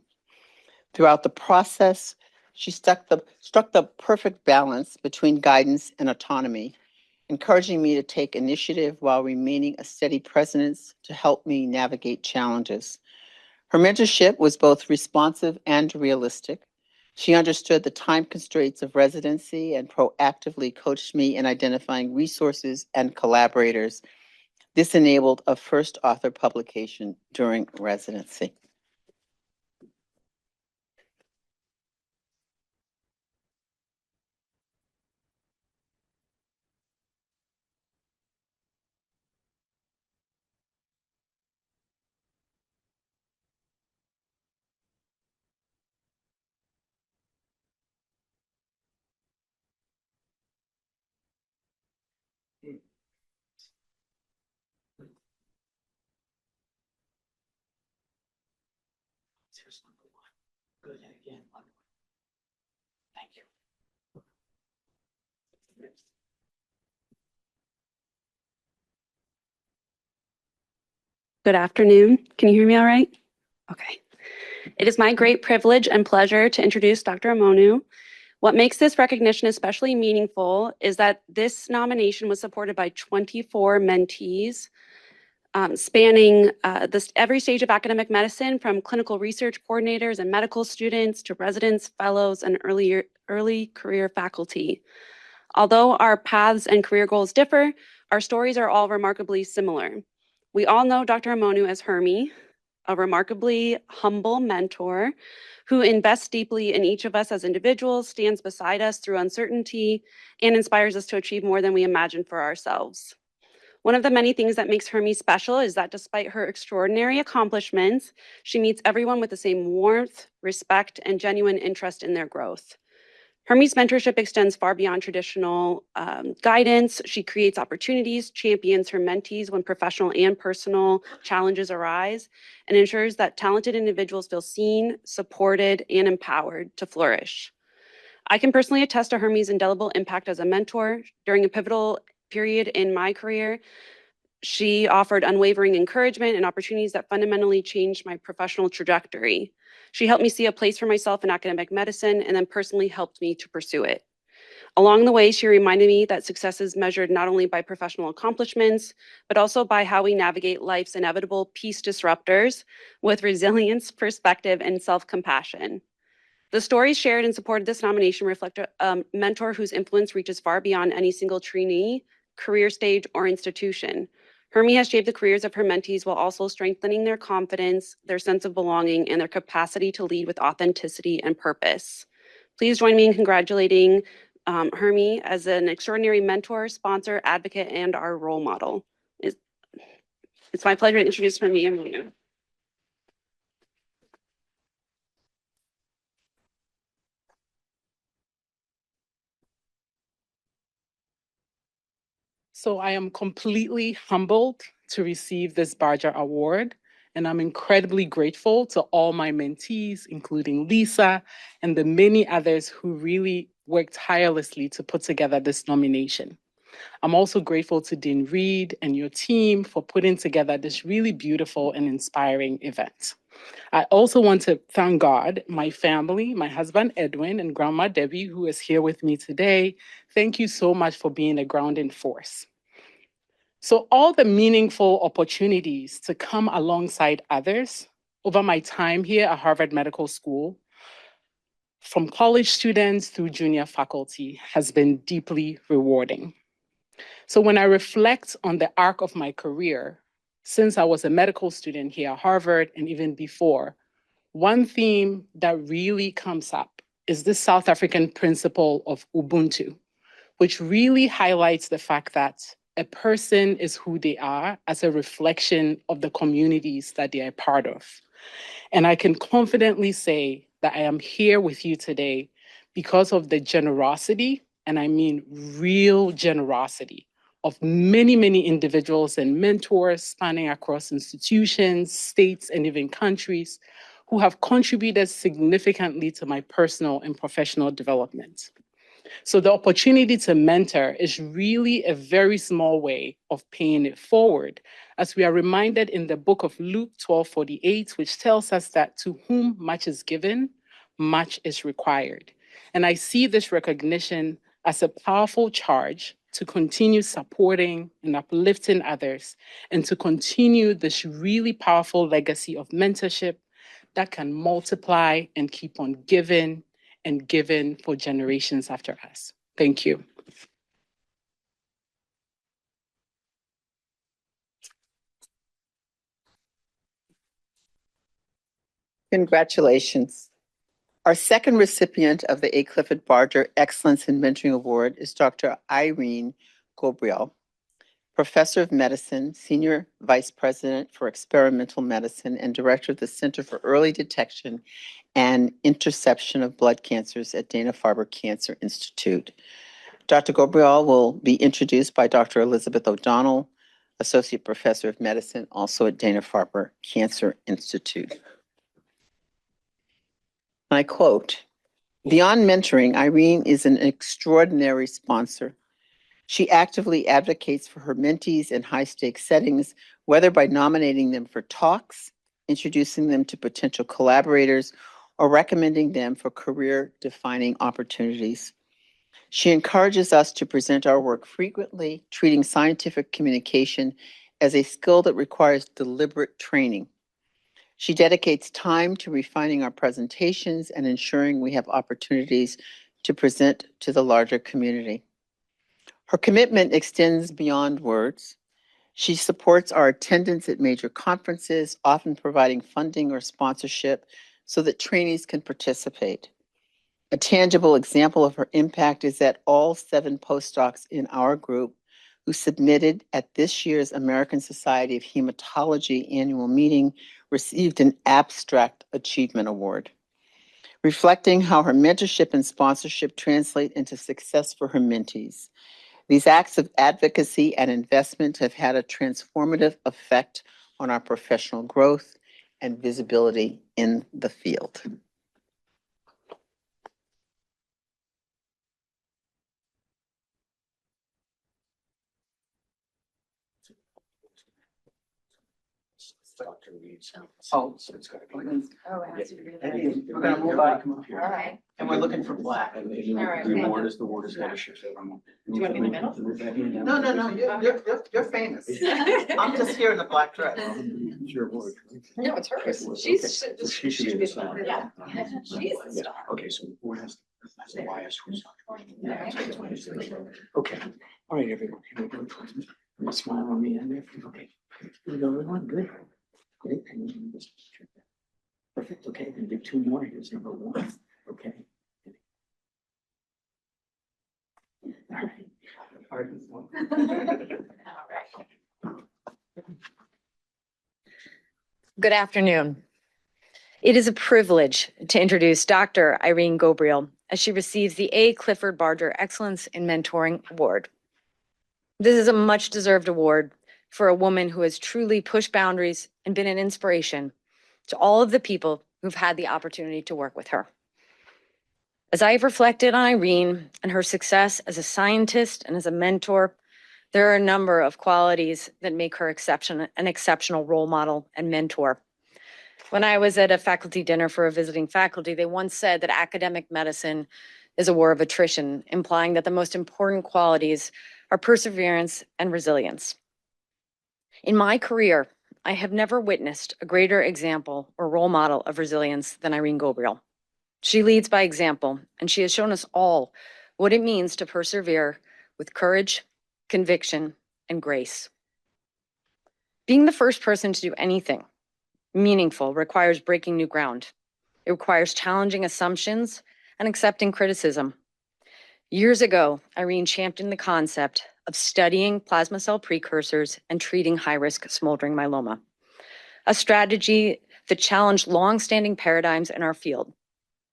Throughout the process, she struck the perfect balance between guidance and autonomy, encouraging me to take initiative while remaining a steady presence to help me navigate challenges. Her mentorship was both responsive and realistic. She understood the time constraints of residency and proactively coached me in identifying resources and collaborators. This enabled a first author publication during residency. Here's number 1. Good. Again, 1. Thank you. Good afternoon. Can you hear me all right? Okay. It is my great privilege and pleasure to introduce Dr. Amono. What makes this recognition especially meaningful is that this nomination was supported by 24 mentees spanning every stage of academic medicine, from clinical research coordinators and medical students to residents, fellows, and early career faculty. Although our paths and career goals differ, our stories are all remarkably similar. We all know Dr. Amonu as Hermie, a remarkably humble mentor who invests deeply in each of us as individuals, stands beside us through uncertainty, and inspires us to achieve more than we imagine for ourselves. One of the many things that makes Hermie special is that despite her extraordinary accomplishments, she meets everyone with the same warmth, respect, and genuine interest in their growth. Hermie's mentorship extends far beyond traditional guidance. She creates opportunities, champions her mentees when professional and personal challenges arise, and ensures that talented individuals feel seen, supported, and empowered to flourish. I can personally attest to Hermie's indelible impact as a mentor. During a pivotal period in my career, she offered unwavering encouragement and opportunities that fundamentally changed my professional trajectory. She helped me see a place for myself in academic medicine and then personally helped me to pursue it. Along the way, she reminded me that success is measured not only by professional accomplishments, but also by how we navigate life's inevitable peace disruptors with resilience, perspective, and self-compassion. The stories shared in support of this nomination reflect a mentor whose influence reaches far beyond any single trainee, career stage, or institution. Hermie has shaped the careers of her mentees while also strengthening their confidence, their sense of belonging, and their capacity to lead with authenticity and purpose. Please join me in congratulating Hermie as an extraordinary mentor, sponsor, advocate, and our role model. It's my pleasure to introduce Hermie Amonu. So I am completely humbled to receive this Barger Award, and I'm incredibly grateful to all my mentees, including Lisa and the many others who really worked tirelessly to put together this nomination. I'm also grateful to Dean Reed and your team for putting together this really beautiful and inspiring event. I also want to thank God, my family, my husband Edwin, and Grandma Debbie, who is here with me today. Thank you so much for being a grounding force. So all the meaningful opportunities to come alongside others over my time here at Harvard Medical School, from college students through junior faculty, has been deeply rewarding. So when I reflect on the arc of my career, since I was a medical student here at Harvard and even before, one theme that really comes up is this South African principle of Ubuntu, which really highlights the fact that a person is who they are as a reflection of the communities that they are part of. And I can confidently say that I am here with you today because of the generosity, and I mean real generosity, of many, many individuals and mentors spanning across institutions, states, and even countries who have contributed significantly to my personal and professional development. So the opportunity to mentor is really a very small way of paying it forward, as we are reminded in the book of Luke 12:48, which tells us that to whom much is given, much is required. And I see this recognition as a powerful charge to continue supporting and uplifting others and to continue this really powerful legacy of mentorship that can multiply and keep on giving and given for generations after us. Thank you. Congratulations. Our second recipient of the A. Clifford Barger Excellence in Mentoring Award is Dr. Irene Gobriel, Professor of Medicine, Senior Vice President for Experimental Medicine, and Director of the Center for Early Detection and Interception of Blood Cancers at Dana-Farber Cancer Institute. Dr. Gobriel will be introduced by Dr. Elizabeth O'Donnell, Associate Professor of Medicine, also at Dana-Farber Cancer Institute. I quote, "Beyond mentoring, Irene is an extraordinary sponsor. She actively advocates for her mentees in high-stakes settings, whether by nominating them for talks, introducing them to potential collaborators, or recommending them for career-defining opportunities. She encourages us to present our work frequently, treating scientific communication as a skill that requires deliberate training. She dedicates time to refining our presentations and ensuring we have opportunities to present to the larger community. Her commitment extends beyond words. She supports our attendance at major conferences, often providing funding or sponsorship so that trainees can participate. A tangible example of her impact is that all 7 postdocs in our group who submitted at this year's American Society of Hematology annual meeting received an Abstract Achievement Award, reflecting how her mentorship and sponsorship translate into success for her mentees. These acts of advocacy and investment have had a transformative effect on our professional growth and visibility in the field. Dr. Reed's. Oh. So it's gotta be. Oh, it has to be there. We're gonna move on. Come up here. All right. And we're looking for black. And All right, the thank award you. is the award is leadership. So I'm- Do you want me in the middle? No, you're famous. I'm just here in a black dress. It's your award. No, it's hers. Okay. She's. So she should be the star. Yeah. She's the Yeah. star. Okay, so the board has a bias. Who's not? Yeah. Okay, all right, everyone. Here we go. Smile on me and there. Okay. Here we go, everyone. Good. Great. And you just check that. Perfect. Okay, and do 2 more. Here's number 1. Okay. All right. Pardon. All right. Good afternoon. It is a privilege to introduce Dr. Irene Gobriel as she receives the A. Clifford Barger Excellence in Mentoring Award. This is a much-deserved award for a woman who has truly pushed boundaries and been an inspiration to all of the people who've had the opportunity to work with her. As I have reflected on Irene and her success as a scientist and as a mentor, there are a number of qualities that make her an exceptional role model and mentor. When I was at a faculty dinner for a visiting faculty, they once said that academic medicine is a war of attrition, implying that the most important qualities are perseverance and resilience. In my career, I have never witnessed a greater example or role model of resilience than Irene Gobriel. She leads by example, and she has shown us all what it means to persevere with courage, conviction, and grace. Being the first person to do anything meaningful requires breaking new ground. It requires challenging assumptions and accepting criticism. Years ago, Irene championed the concept of studying plasma cell precursors and treating high-risk smoldering myeloma, a strategy that challenged long-standing paradigms in our field.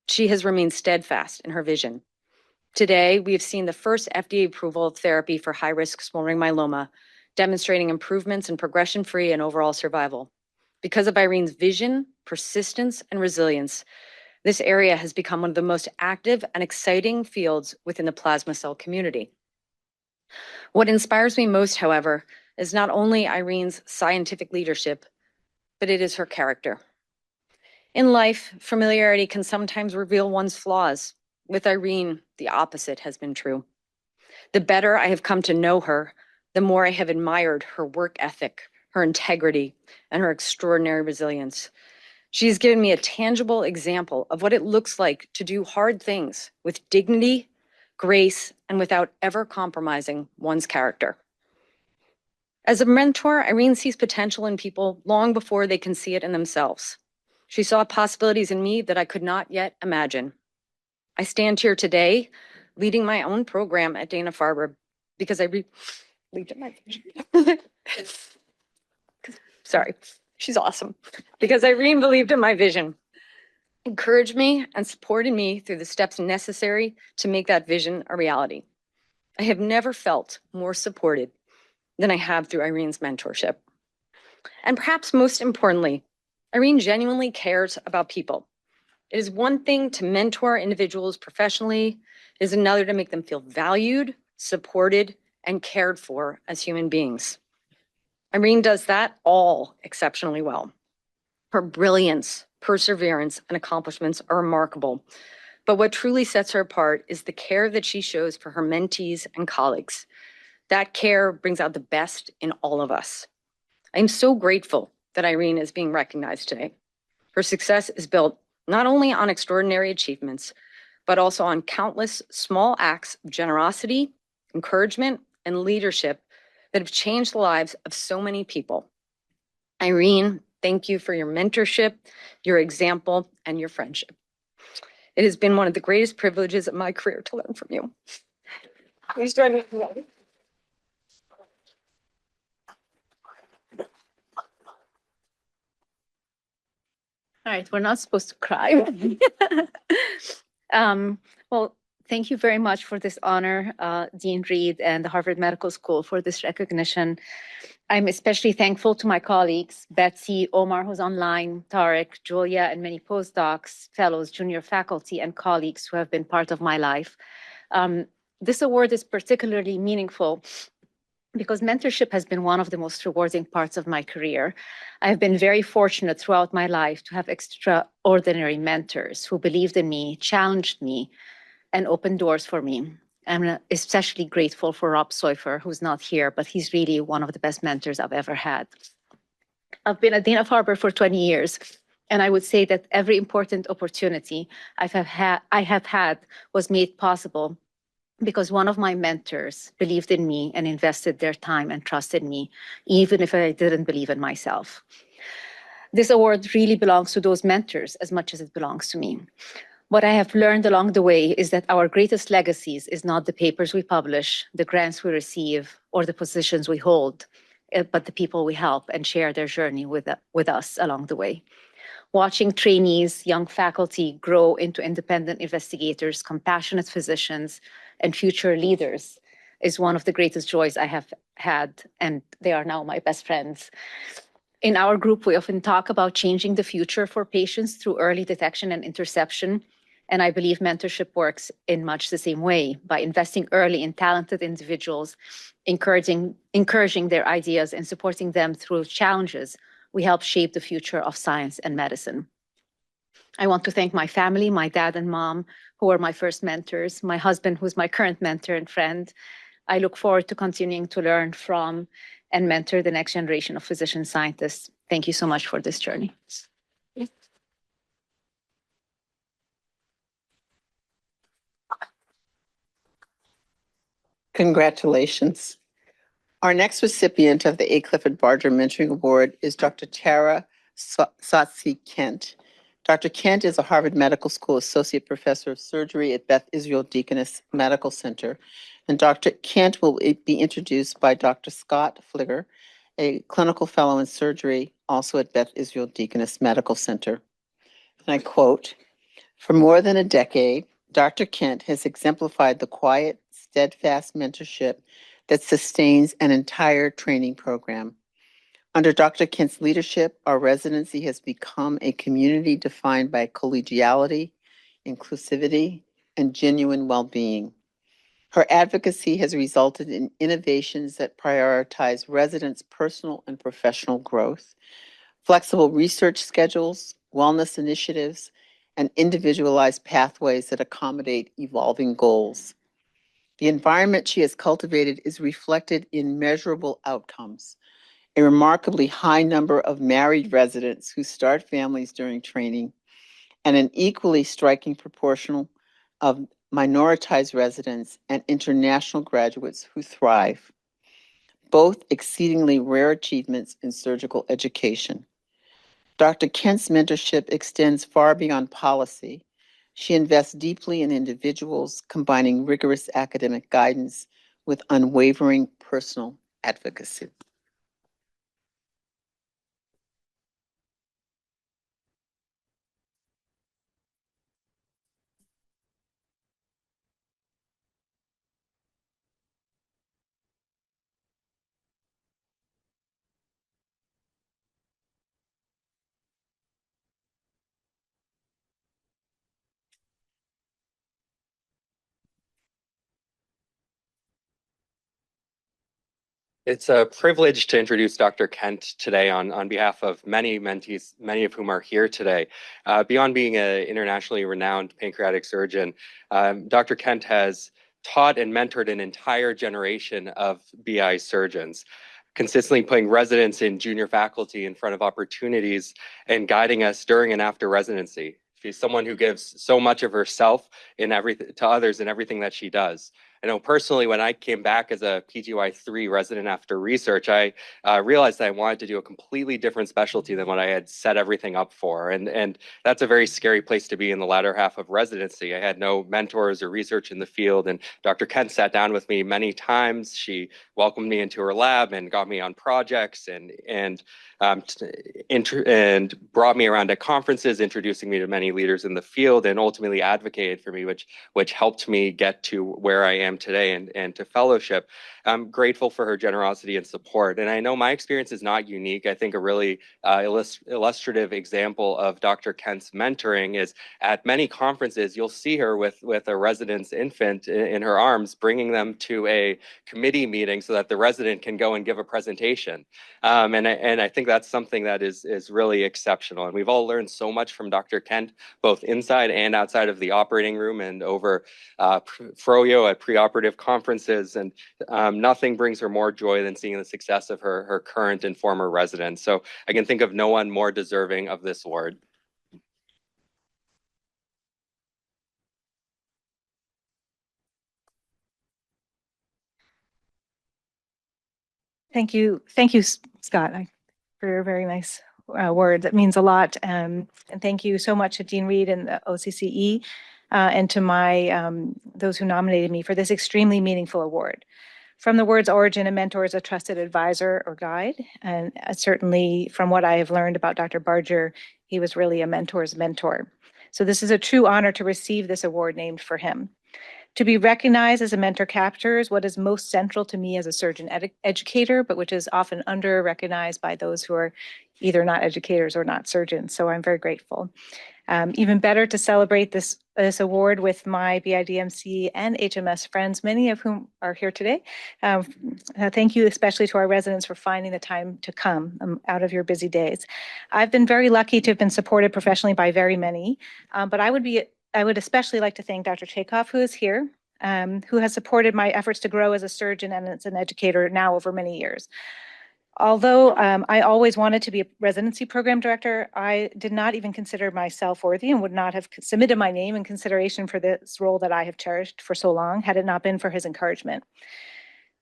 She has remained steadfast in her vision. Today, we have seen the first FDA approval of therapy for high-risk smoldering myeloma, demonstrating improvements in progression-free and overall survival. Because of Irene's vision, persistence, and resilience, this area has become one of the most active and exciting fields within the plasma cell community. What inspires me most, however, is not only Irene's scientific leadership, but it is her character. In life, familiarity can sometimes reveal one's flaws. With Irene, the opposite has been true. The better I have come to know her, the more I have admired her work ethic, her integrity, and her extraordinary resilience. She has given me a tangible example of what it looks like to do hard things with dignity, grace, and without ever compromising one's character. As a mentor, Irene sees potential in people long before they can see it in themselves. She saw possibilities in me that I could not yet imagine. I stand here today leading my own program at Dana-Farber because I believed in my vision. Sorry, she's awesome. Because Irene believed in my vision, encouraged me, and supported me through the steps necessary to make that vision a reality. I have never felt more supported than I have through Irene's mentorship. And perhaps most importantly, Irene genuinely cares about people. It is one thing to mentor individuals professionally. It is another to make them feel valued, supported, and cared for as human beings. Irene does that all exceptionally well. Her brilliance, perseverance, and accomplishments are remarkable. But what truly sets her apart is the care that she shows for her mentees and colleagues. That care brings out the best in all of us. I'm so grateful that Irene is being recognized today. Her success is built not only on extraordinary achievements, but also on countless small acts of generosity, encouragement, and leadership that have changed the lives of so many people. Irene, thank you for your mentorship, your example, and your friendship. It has been one of the greatest privileges of my career to learn from you. Please join me. All right, we're not supposed to cry. Well, thank you very much for this honor, Dean Reed and the Harvard Medical School for this recognition. I'm especially thankful to my colleagues, Betsy, Omar, who's online, Tarek, Julia, and many postdocs, fellows, junior faculty, and colleagues who have been part of my life. This award is particularly meaningful because mentorship has been one of the most rewarding parts of my career. I have been very fortunate throughout my life to have extraordinary mentors who believed in me, challenged me, and opened doors for me. I'm especially grateful for Rob Seufer, who's not here, but he's really one of the best mentors I've ever had. I've been at Dana-Farber for 20 years, and I would say that every important opportunity I have had was made possible because one of my mentors believed in me and invested their time and trust in me, even if I didn't believe in myself. This award really belongs to those mentors as much as it belongs to me. What I have learned along the way is that our greatest legacies is not the papers we publish, the grants we receive, or the positions we hold, but the people we help and share their journey with us along the way. Watching trainees, young faculty grow into independent investigators, compassionate physicians, and future leaders is one of the greatest joys I have had, and they are now my best friends. In our group, we often talk about changing the future for patients through early detection and interception, and I believe mentorship works in much the same way by investing early in talented individuals, encouraging their ideas and supporting them through challenges. We help shape the future of science and medicine. I want to thank my family, my dad and mom, who were my first mentors, my husband, who's my current mentor and friend. I look forward to continuing to learn from and mentor the next generation of physician scientists. Thank you so much for this journey. Congratulations. Our next recipient of the A. Clifford Barger Mentoring Award is Dr. Tara Satsi Kent. Dr. Kent is a Harvard Medical School Associate Professor of Surgery at Beth Israel Deaconess Medical Center. And Dr. Kent will be introduced by Dr. Scott Fligger, a clinical fellow in surgery, also at Beth Israel Deaconess Medical Center. And I quote, "For more than a decade, Dr. Kent has exemplified the quiet, steadfast mentorship that sustains an entire training program. Under Dr. Kent's leadership, our residency has become a community defined by collegiality, inclusivity, and genuine well-being. Her advocacy has resulted in innovations that prioritize residents' personal and professional growth, flexible research schedules, wellness initiatives, and individualized pathways that accommodate evolving goals. The environment she has cultivated is reflected in measurable outcomes. A remarkably high number of married residents who start families during training, and an equally striking proportion of minoritized residents and international graduates who thrive, both exceedingly rare achievements in surgical education. Dr. Kent's mentorship extends far beyond policy. She invests deeply in individuals, combining rigorous academic guidance with unwavering personal advocacy." It's a privilege to introduce Dr. Kent today on behalf of many mentees, many of whom are here today. Beyond being an internationally renowned pancreatic surgeon, Dr. Kent has taught and mentored an entire generation of BI surgeons, consistently putting residents in junior faculty in front of opportunities and guiding us during and after residency. She's someone who gives so much of herself in everything to others in everything that she does. I know personally, when I came back as a PGY3 resident after research, I realized that I wanted to do a completely different specialty than what I had set everything up for. And that's a very scary place to be in the latter half of residency. I had no mentors or research in the field, and Dr. Kent sat down with me many times. She welcomed me into her lab and got me on projects and brought me around at conferences, introducing me to many leaders in the field, and ultimately advocated for me, which helped me get to where I am today and to fellowship. I'm grateful for her generosity and support. And I know my experience is not unique. I think a really illustrative example of Dr. Kent's mentoring is at many conferences, you'll see her with a resident's infant in her arms, bringing them to a committee meeting so that the resident can go and give a presentation. And I think that's something that is really exceptional. And we've all learned so much from Dr. Kent, both inside and outside of the operating room and over Froyo at preoperative conferences. And nothing brings her more joy than seeing the success of her current and former residents. So I can think of no one more deserving of this award. Thank you, Scott, for your very nice words. That means a lot. And thank you so much to Dean Reed and the OCCE and to those who nominated me for this extremely meaningful award. From the word's origin, a mentor is a trusted advisor or guide. And certainly from what I have learned about Dr. Barger, he was really a mentor's mentor. So this is a true honor to receive this award named for him. To be recognized as a mentor captures what is most central to me as a surgeon educator, but which is often under-recognized by those who are either not educators or not surgeons. So I'm very grateful. Even better to celebrate this award with my BIDMC and HMS friends, many of whom are here today. Thank you especially to our residents for finding the time to come out of your busy days. I've been very lucky to have been supported professionally by very many, but I would especially like to thank Dr. Chaikoff, who is here, who has supported my efforts to grow as a surgeon and as an educator now over many years. Although I always wanted to be a residency program director, I did not even consider myself worthy and would not have submitted my name in consideration for this role that I have cherished for so long had it not been for his encouragement.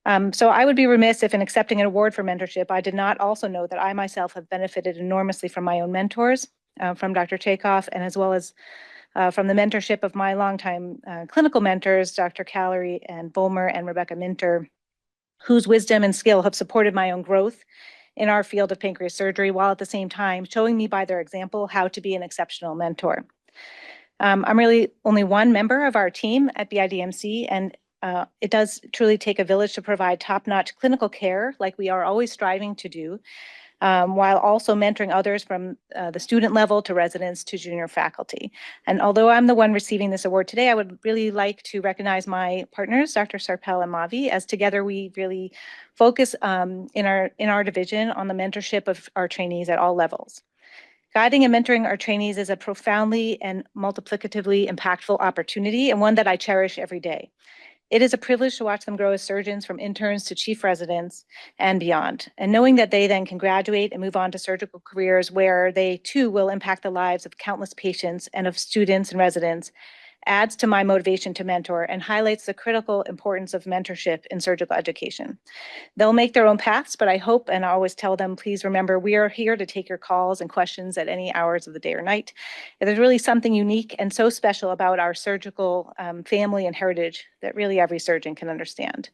So I would be remiss if in accepting an award for mentorship, I did not also know that I myself have benefited enormously from my own mentors, from Dr. Chaikoff, and as well as from the mentorship of my longtime clinical mentors, Dr. Callery and Volmer and Rebecca Minter, whose wisdom and skill have supported my own growth in our field of pancreas surgery, while at the same time showing me by their example how to be an exceptional mentor. I'm really only one member of our team at BIDMC, and it does truly take a village to provide top-notch clinical care like we are always striving to do, while also mentoring others from the student level to residents to junior faculty. And although I'm the one receiving this award today, I would really like to recognize my partners, Dr. Sarpel and Mavi, as together we really focus in our division on the mentorship of our trainees at all levels. Guiding and mentoring our trainees is a profoundly and multiplicatively impactful opportunity, and one that I cherish every day. It is a privilege to watch them grow as surgeons from interns to chief residents and beyond. And knowing that they then can graduate and move on to surgical careers where they too will impact the lives of countless patients and of students and residents adds to my motivation to mentor and highlights the critical importance of mentorship in surgical education. They'll make their own paths, but I hope and I always tell them, please remember, we are here to take your calls and questions at any hours of the day or night. There's really something unique and so special about our surgical family and heritage that really every surgeon can understand.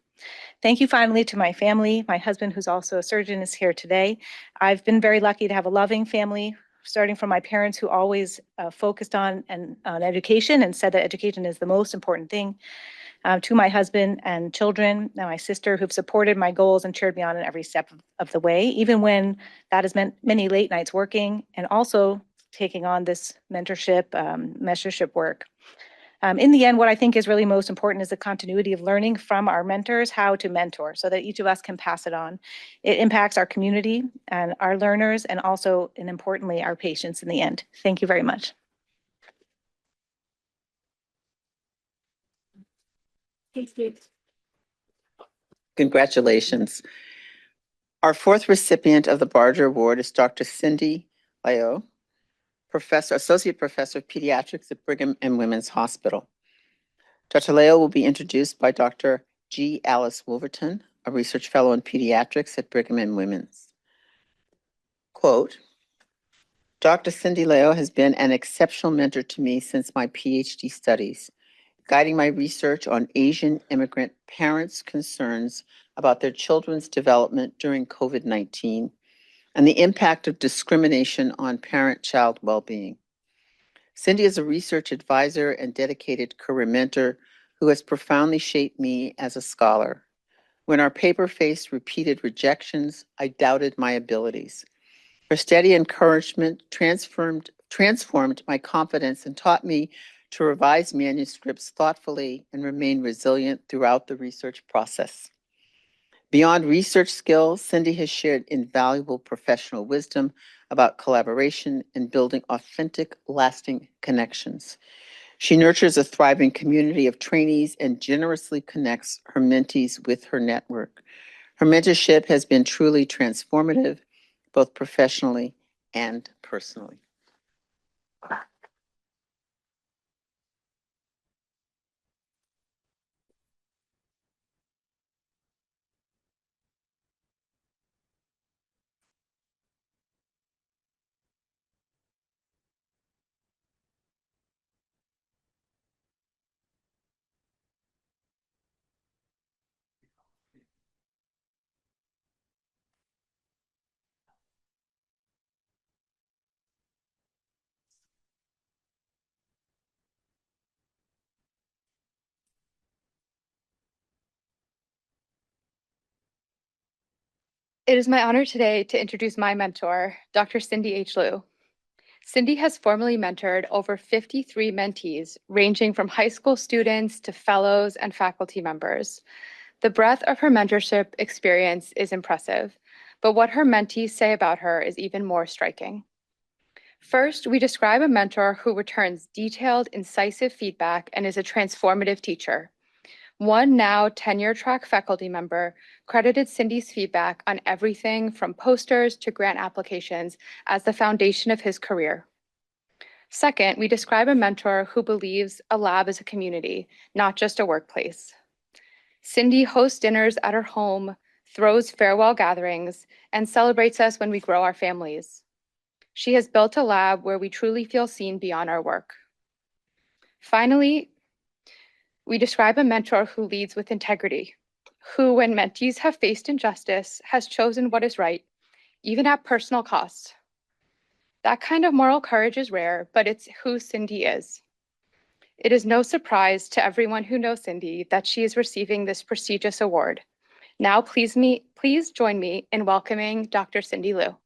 Thank you finally to my family. My husband, who's also a surgeon, is here today. I've been very lucky to have a loving family, starting from my parents who always focused on education and said that education is the most important thing, to my husband and children, and my sister who've supported my goals and cheered me on in every step of the way, even when that has meant many late nights working and also taking on this mentorship work. In the end, what I think is really most important is the continuity of learning from our mentors how to mentor so that each of us can pass it on. It impacts our community and our learners and also, and importantly, our patients in the end. Thank you very much. Congratulations. Our fourth recipient of the Barger Award is Dr. Cindy Leo, Associate Professor of Pediatrics at Brigham and Women's Hospital. Dr. Leo will be introduced by Dr. G. Alice Wolverton, a research fellow in pediatrics at Brigham and Women's. Quote, Dr. Cindy Leo has been an exceptional mentor to me since my PhD studies, guiding my research on Asian immigrant parents' concerns about their children's development during COVID-19 and the impact of discrimination on parent-child well-being. Cindy is a research advisor and dedicated career mentor who has profoundly shaped me as a scholar. When our paper faced repeated rejections, I doubted my abilities. Her steady encouragement transformed my confidence and taught me to revise manuscripts thoughtfully and remain resilient throughout the research process. Beyond research skills, Cindy has shared invaluable professional wisdom about collaboration and building authentic, lasting connections. She nurtures a thriving community of trainees and generously connects her mentees with her network. Her mentorship has been truly transformative, both professionally and personally. It is my honor today to introduce my mentor, Dr. Cindy H. Liu. Cindy has formally mentored over 53 mentees, ranging from high school students to fellows and faculty members. The breadth of her mentorship experience is impressive, but what her mentees say about her is even more striking. First, we describe a mentor who returns detailed, incisive feedback and is a transformative teacher. One now tenure-track faculty member credited Cindy's feedback on everything from posters to grant applications as the foundation of his career. Second, we describe a mentor who believes a lab is a community, not just a workplace. Cindy hosts dinners at her home, throws farewell gatherings, and celebrates us when we grow our families. She has built a lab where we truly feel seen beyond our work. Finally, we describe a mentor who leads with integrity, who, when mentees have faced injustice, has chosen what is right, even at personal cost. That kind of moral courage is rare, but it's who Cindy is. It is no surprise to everyone who knows Cindy that she is receiving this prestigious award. Now, please join me in welcoming Dr. Cindy Liu.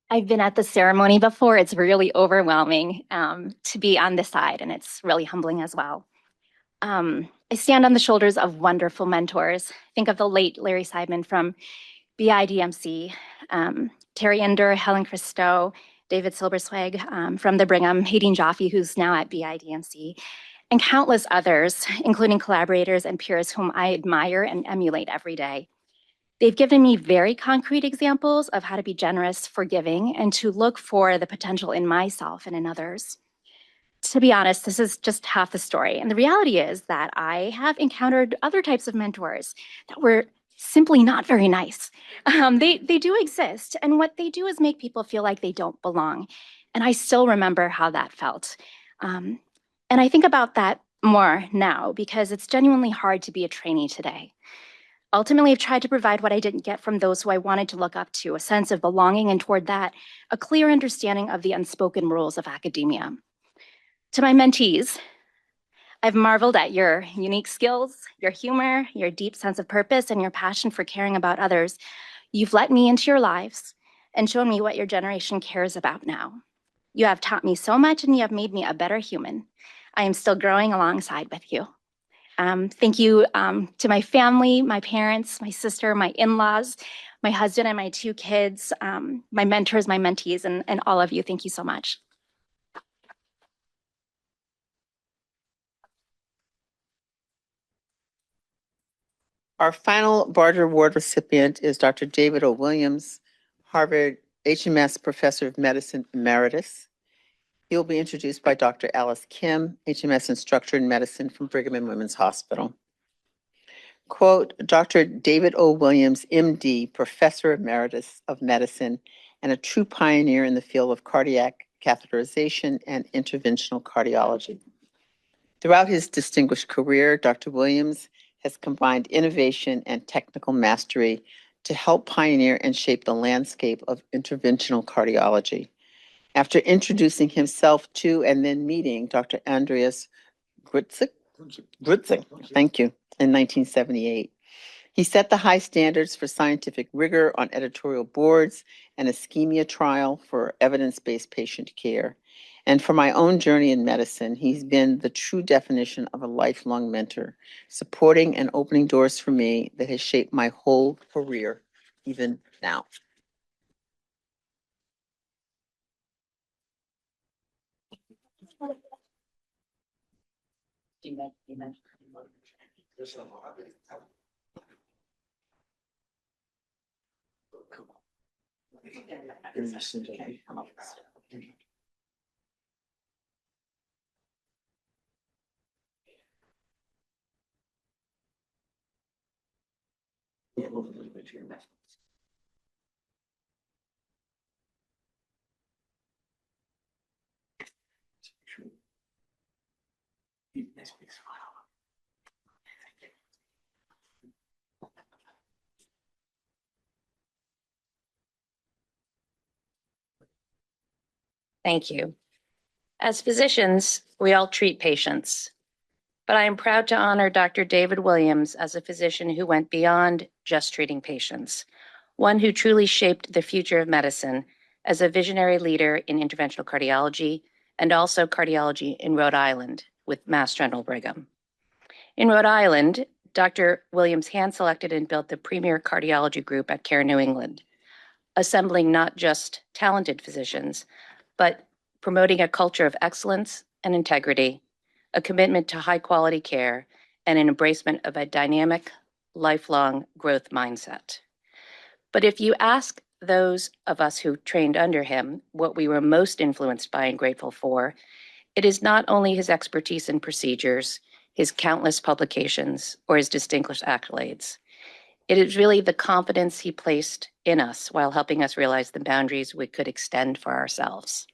I've been at the ceremony before. It's really overwhelming to be on this side, and it's really humbling as well. I stand on the shoulders of wonderful mentors. Think of the late Larry Seidman from BIDMC, Terry Ender, Helen Christo, David Silberswag from the Brigham, Hayden Jaffe, who's now at BIDMC, and countless others, including collaborators and peers whom I admire and emulate every day. They've given me very concrete examples of how to be generous, forgiving, and to look for the potential in myself and in others. To be honest, this is just half the story. And the reality is that I have encountered other types of mentors that were simply not very nice. They do exist. And what they do is make people feel like they don't belong. And I still remember how that felt. And I think about that more now because it's genuinely hard to be a trainee today. Ultimately, I've tried to provide what I didn't get from those who I wanted to look up to, a sense of belonging, and toward that, a clear understanding of the unspoken rules of academia. To my mentees, I've marveled at your unique skills, your humor, your deep sense of purpose, and your passion for caring about others. You've let me into your lives and shown me what your generation cares about now. You have taught me so much and you have made me a better human. I am still growing alongside with you. Thank you to my family, my parents, my sister, my in-laws, my husband and my 2 kids, my mentors, my mentees, and all of you. Thank you so much. Our final Barger Award recipient is Dr. David O. Williams, Harvard HMS Professor of Medicine Emeritus. He will be introduced by Dr. Alice Kim, HMS Instructor in Medicine from Brigham and Women's Hospital. Quote, Dr. David O. Williams, MD, Professor Emeritus of Medicine, and a true pioneer in the field of cardiac catheterization and interventional cardiology. Throughout his distinguished career, Dr. Williams has combined innovation and technical mastery to help pioneer and shape the landscape of interventional cardiology. After introducing himself to and then meeting Dr. Andreas Grützig, thank you, in 1978. He set the high standards for scientific rigor on editorial boards and ischemia trial for evidence-based patient care. And for my own journey in medicine, he's been the true definition of a lifelong mentor, supporting and opening doors for me that has shaped my whole career, even now. Thank you. As physicians, we all treat patients, but I am proud to honor Dr. David Williams as a physician who went beyond just treating patients, one who truly shaped the future of medicine as a visionary leader in interventional cardiology and also cardiology in Rhode Island with Mass General Brigham. In Rhode Island, Dr. Williams hand-selected and built the premier cardiology group at Care New England, assembling not just talented physicians, but promoting a culture of excellence and integrity, a commitment to high quality care, and an embracement of a dynamic, lifelong growth mindset. But if you ask those of us who trained under him what we were most influenced by and grateful for, it is not only his expertise in procedures, his countless publications, or his distinguished accolades. It is really the confidence he placed in us while helping us realize the boundaries we could extend for ourselves.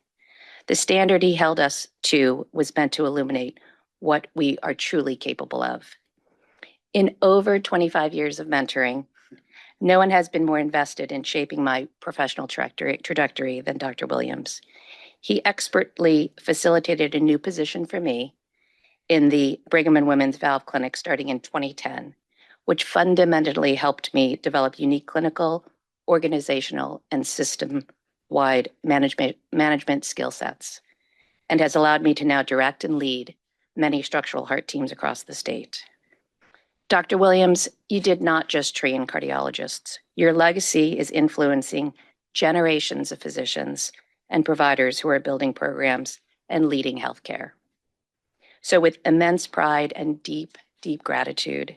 The standard he held us to was meant to illuminate what we are truly capable of. In over 25 years of mentoring, no one has been more invested in shaping my professional trajectory than Dr. Williams. He expertly facilitated a new position for me in the Brigham and Women's Valve Clinic starting in 2010, which fundamentally helped me develop unique clinical, organizational, and system-wide management skill sets, and has allowed me to now direct and lead many structural heart teams across the state. Dr. Williams, you did not just train cardiologists. Your legacy is influencing generations of physicians and providers who are building programs and leading healthcare. So with immense pride and deep, deep gratitude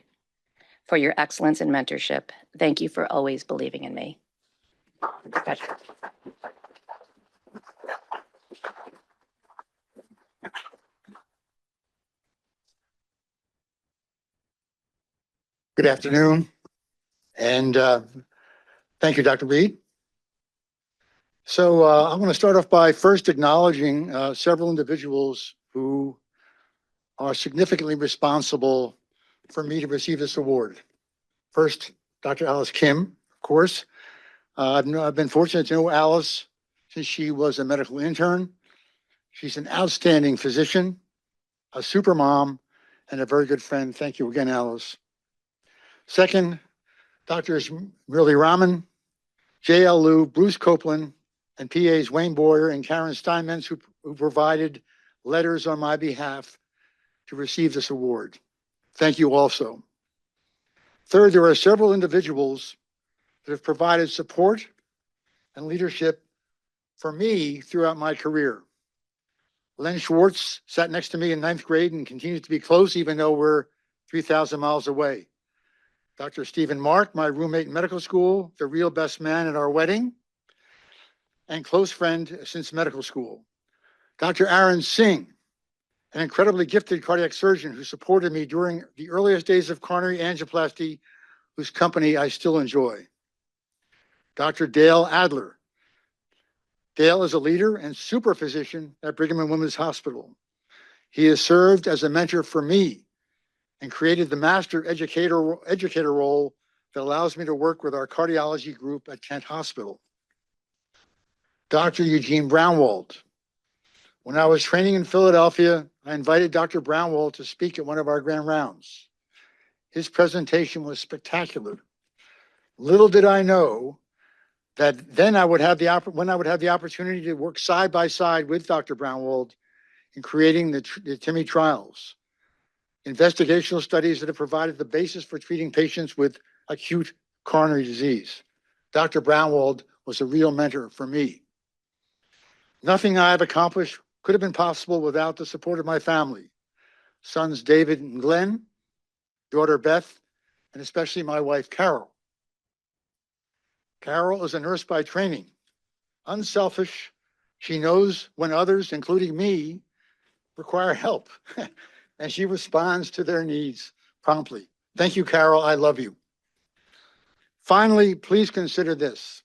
for your excellence and mentorship, thank you for always believing in me. Good afternoon, and thank you, Dr. Reed. So I'm going to start off by first acknowledging several individuals who are significantly responsible for me to receive this award. First, Dr. Alice Kim, of course. I've been fortunate to know Alice since she was a medical intern. She's an outstanding physician, a super mom, and a very good friend. Thank you again, Alice. Second, Doctors Murli Raman, J.L. Liu, Bruce Copeland, and PAs Wayne Boyer and Karen Steinmetz, who provided letters on my behalf to receive this award. Thank you also. Third, there are several individuals that have provided support and leadership for me throughout my career. Len Schwartz sat next to me in 9th grade and continues to be close even though we're 3,000 miles away. Dr. Stephen Mark, my roommate in medical school, the real best man at our wedding, and close friend since medical school. Dr. Aaron Singh, an incredibly gifted cardiac surgeon who supported me during the earliest days of coronary angioplasty, whose company I still enjoy. Dr. Dale Adler. Dale is a leader and super physician at Brigham and Women's Hospital. He has served as a mentor for me and created the master educator role that allows me to work with our cardiology group at Kent Hospital. Dr. Eugene Brownwald. When I was training in Philadelphia, I invited Dr. Brownwald to speak at one of our grand rounds. His presentation was spectacular. Little did I know that then I would have the opportunity to work side by side with Dr. Brownwald in creating the TIMI trials, investigational studies that have provided the basis for treating patients with acute coronary disease. Dr. Brownwald was a real mentor for me. Nothing I've accomplished could have been possible without the support of my family, sons David and Glenn, daughter Beth, and especially my wife, Carol. Carol is a nurse by training, unselfish. She knows when others, including me, require help, and she responds to their needs promptly. Thank you, Carol. I love you. Finally, please consider this.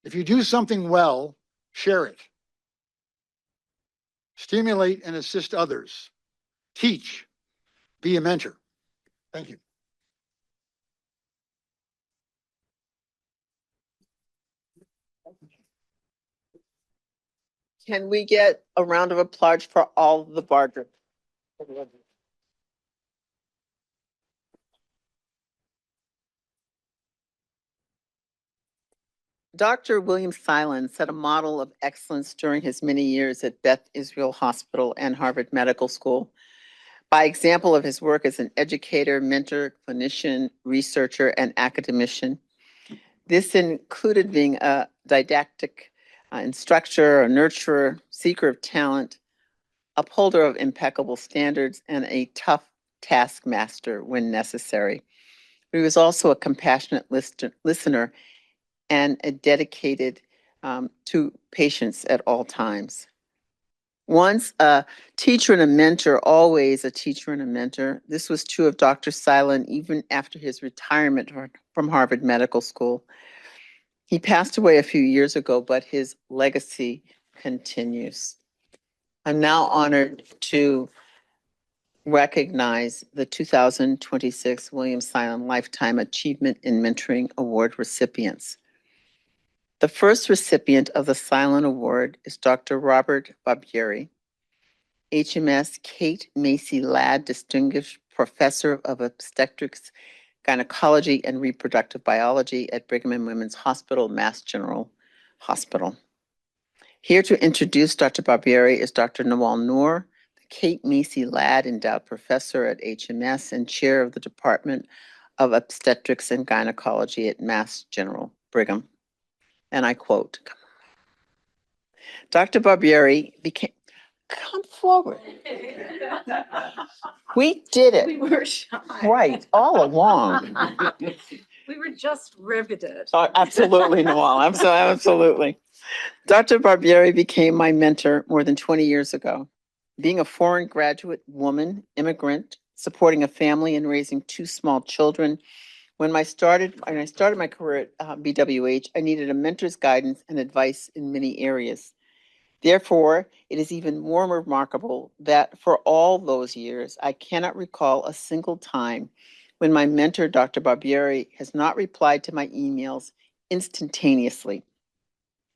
If you do something well, share it. Stimulate and assist others. Teach. Be a mentor. Thank you. Can we get a round of applause for all the Barger? Dr. William Silen set a model of excellence during his many years at Beth Israel Hospital and Harvard Medical School by example of his work as an educator, mentor, clinician, researcher, and academician. This included being a didactic instructor, a nurturer, seeker of talent, upholder of impeccable standards, and a tough taskmaster when necessary. He was also a compassionate listener and a dedicated to patients at all times. Once a teacher and a mentor, always a teacher and a mentor. This was true of Dr. Silen even after his retirement from Harvard Medical School. He passed away a few years ago, but his legacy continues. I'm now honored to recognize the 2026 William Silen Lifetime Achievement in Mentoring Award recipients. The first recipient of the Silen Award is Dr. Robert Barbieri, HMS Kate Macy Ladd Distinguished Professor of Obstetrics, Gynecology, and Reproductive Biology at Brigham and Women's Hospital, Mass General Hospital. Here to introduce Dr. Barbieri is Dr. Nawal Noor, the Kate Macy Ladd Endowed Professor at HMS and Chair of the Department of Obstetrics and Gynecology at Mass General Brigham. And I quote, Dr. Barbieri became, come forward. We did it. We were shy. Right, all along. We were just riveted. Oh, absolutely, Noel. Absolutely. Dr. Barbieri became my mentor more than 20 years ago. Being a foreign graduate woman, immigrant, supporting a family and raising two small children, when I started my career at BWH, I needed a mentor's guidance and advice in many areas. Therefore, it is even more remarkable that for all those years, I cannot recall a single time when my mentor, Dr. Barbieri, has not replied to my emails instantaneously,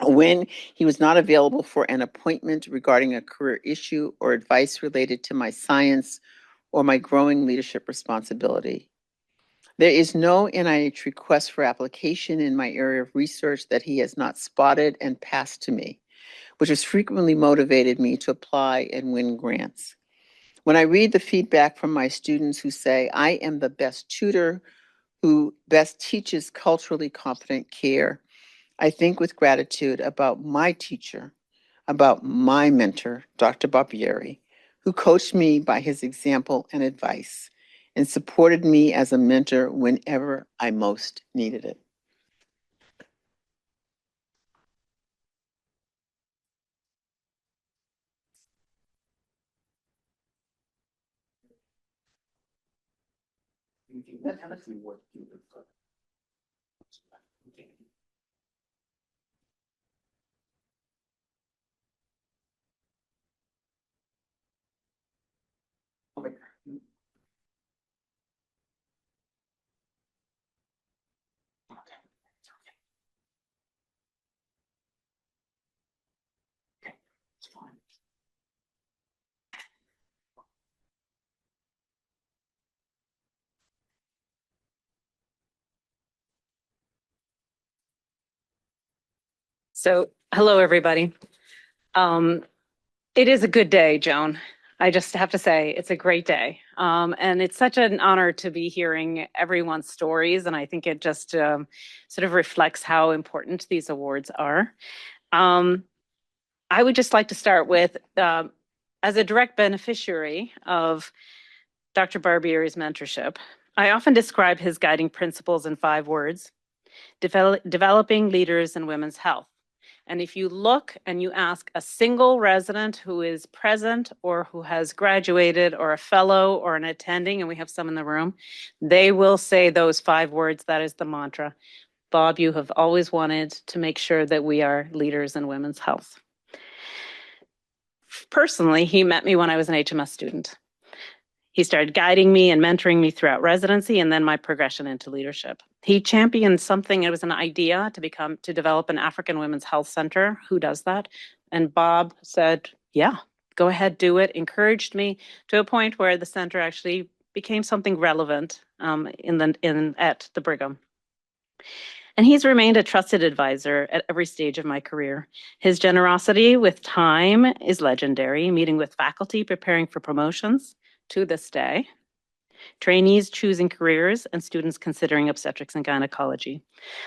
when he was not available for an appointment regarding a career issue or advice related to my science, or my growing leadership responsibility. There is no NIH request for application in my area of research that he has not spotted and passed to me, which has frequently motivated me to apply and win grants. When I read the feedback from my students who say, I am the best tutor who best teaches culturally competent care, I think with gratitude about my teacher, about my mentor, Dr. Barbieri, who coached me by his example and advice and supported me as a mentor whenever I most needed it. So, hello, everybody. It is a good day, Joan. I just have to say it's a great day. And it's such an honor to be hearing everyone's stories. And I think it just sort of reflects how important these awards are. I would just like to start with, as a direct beneficiary of Dr. Barbieri's mentorship, I often describe his guiding principles in 5 words: developing leaders in women's health. And if you look and you ask a single resident who is present or who has graduated or a fellow or an attending, and we have some in the room, they will say those 5 words. That is the mantra. Bob, you have always wanted to make sure that we are leaders in women's health. Personally, he met me when I was an HMS student. He started guiding me and mentoring me throughout residency and then my progression into leadership. He championed something, it was an idea to develop an African Women's Health Center. Who does that? And Bob said, yeah, go ahead, do it. Encouraged me to a point where the center actually became something relevant at the Brigham. And he's remained a trusted advisor at every stage of my career. His generosity with time is legendary, meeting with faculty preparing for promotions to this day, trainees choosing careers, and students considering obstetrics and gynecology.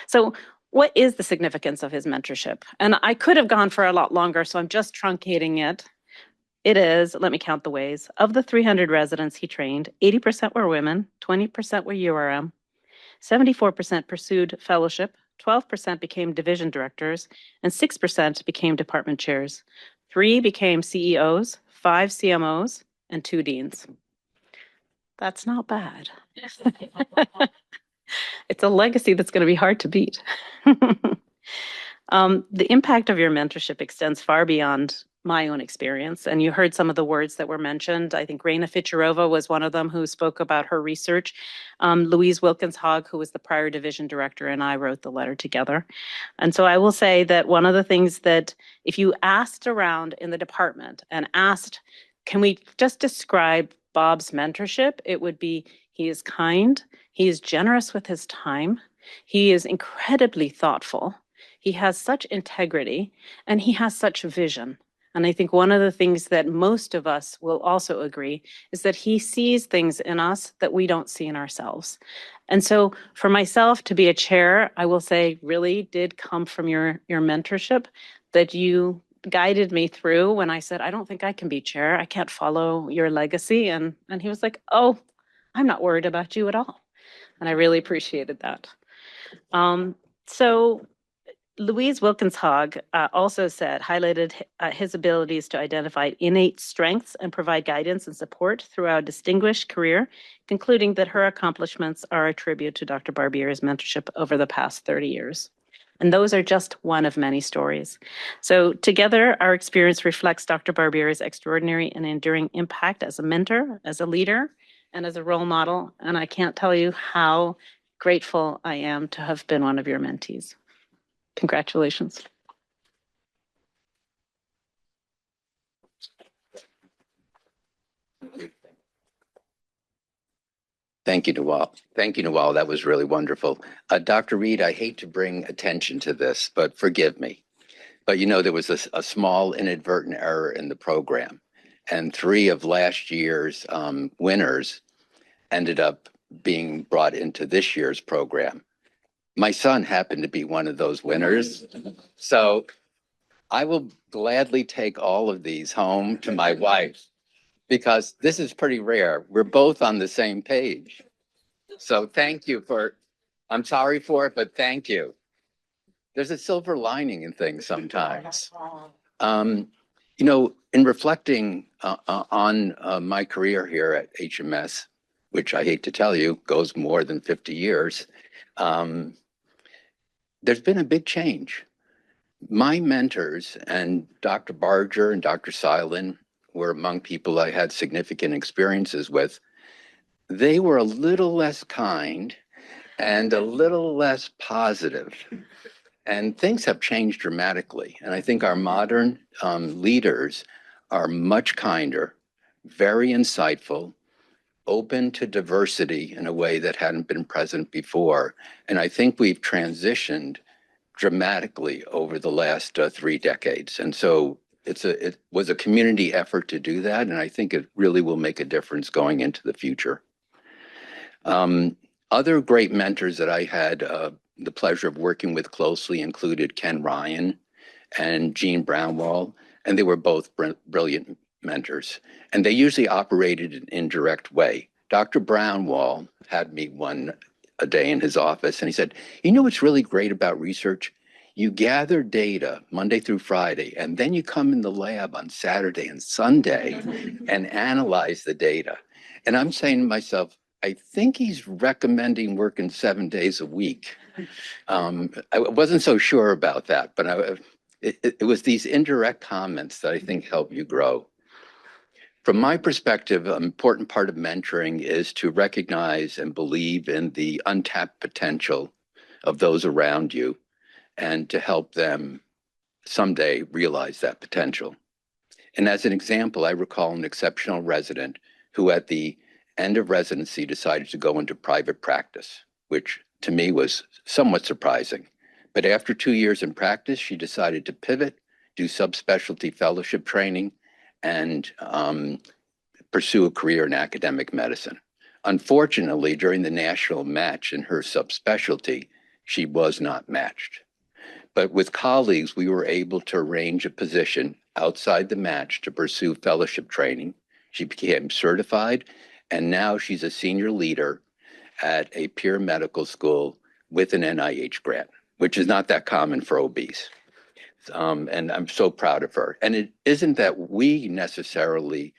So what is the significance of his mentorship? And I could have gone for a lot longer, so I'm just truncating it. It is, let me count the ways, of the 300 residents he trained, 80% were women, 20% were URM, 74% pursued fellowship, 12% became division directors, and 6% became department chairs. 3 became CEOs, 5 CMOs, and 2 deans. That's not bad. It's a legacy that's going to be hard to beat. The impact of your mentorship extends far beyond my own experience. And you heard some of the words that were mentioned. I think Raina Ficharova was one of them who spoke about her research. Louise Wilkins-Hogg, who was the prior division director, and I wrote the letter together. And so I will say that one of the things that if you asked around in the department and asked, can we just describe Bob's mentorship? It would be, he is kind, he is generous with his time, he is incredibly thoughtful, he has such integrity, and he has such vision. And I think one of the things that most of us will also agree is that he sees things in us that we don't see in ourselves. And so for myself to be a chair, I will say really did come from your mentorship, that you guided me through when I said, I don't think I can be chair. I can't follow your legacy. And he was like, oh, I'm not worried about you at all. And I really appreciated that. So Louise Wilkins-Hogg also highlighted his abilities to identify innate strengths and provide guidance and support throughout a distinguished career, concluding that her accomplishments are a tribute to Dr. Barbieri's mentorship over the past 30 years. And those are just one of many stories. So together, our experience reflects Dr. Barbieri's extraordinary and enduring impact as a mentor, as a leader, and as a role model. And I can't tell you how grateful I am to have been one of your mentees. Congratulations. Thank you, Noel. Thank you, Noel. That was really wonderful. Dr. Reed, I hate to bring attention to this, but forgive me. But you know, there was a small inadvertent error in the program, and 3 of last year's winners ended up being brought into this year's program. My son happened to be one of those winners. So I will gladly take all of these home to my wife because this is pretty rare. We're both on the same page. So thank you I'm sorry for it, but thank you. There's a silver lining in things sometimes. You know, in reflecting on my career here at HMS, which I hate to tell you, goes more than 50 years, there's been a big change. My mentors and Dr. Barger and Dr. Silin were among people I had significant experiences with. They were a little less kind and a little less positive. And things have changed dramatically. And I think our modern leaders are much kinder, very insightful, open to diversity in a way that hadn't been present before. And I think we've transitioned dramatically over the last 3 decades. And so it was a community effort to do that. And I think it really will make a difference going into the future. Other great mentors that I had the pleasure of working with closely included Ken Ryan and Jean Brownwall, and they were both brilliant mentors. And they usually operated in an indirect way. Dr. Brownwall had me a day in his office, and he said, you know what's really great about research? You gather data Monday through Friday, and then you come in the lab on Saturday and Sunday and analyze the data. And I'm saying to myself, I think he's recommending working 7 days a week. I wasn't so sure about that, but it was these indirect comments that I think help you grow. From my perspective, an important part of mentoring is to recognize and believe in the untapped potential of those around you and to help them someday realize that potential. And as an example, I recall an exceptional resident who at the end of residency decided to go into private practice, which to me was somewhat surprising. But after 2 years in practice, she decided to pivot, do subspecialty fellowship training, and pursue a career in academic medicine. Unfortunately, during the national match in her subspecialty, she was not matched. But with colleagues, we were able to arrange a position outside the match to pursue fellowship training. She became certified, and now she's a senior leader at a peer medical school with an NIH grant, which is not that common for OBs. And I'm so proud of her. And it isn't that we necessarily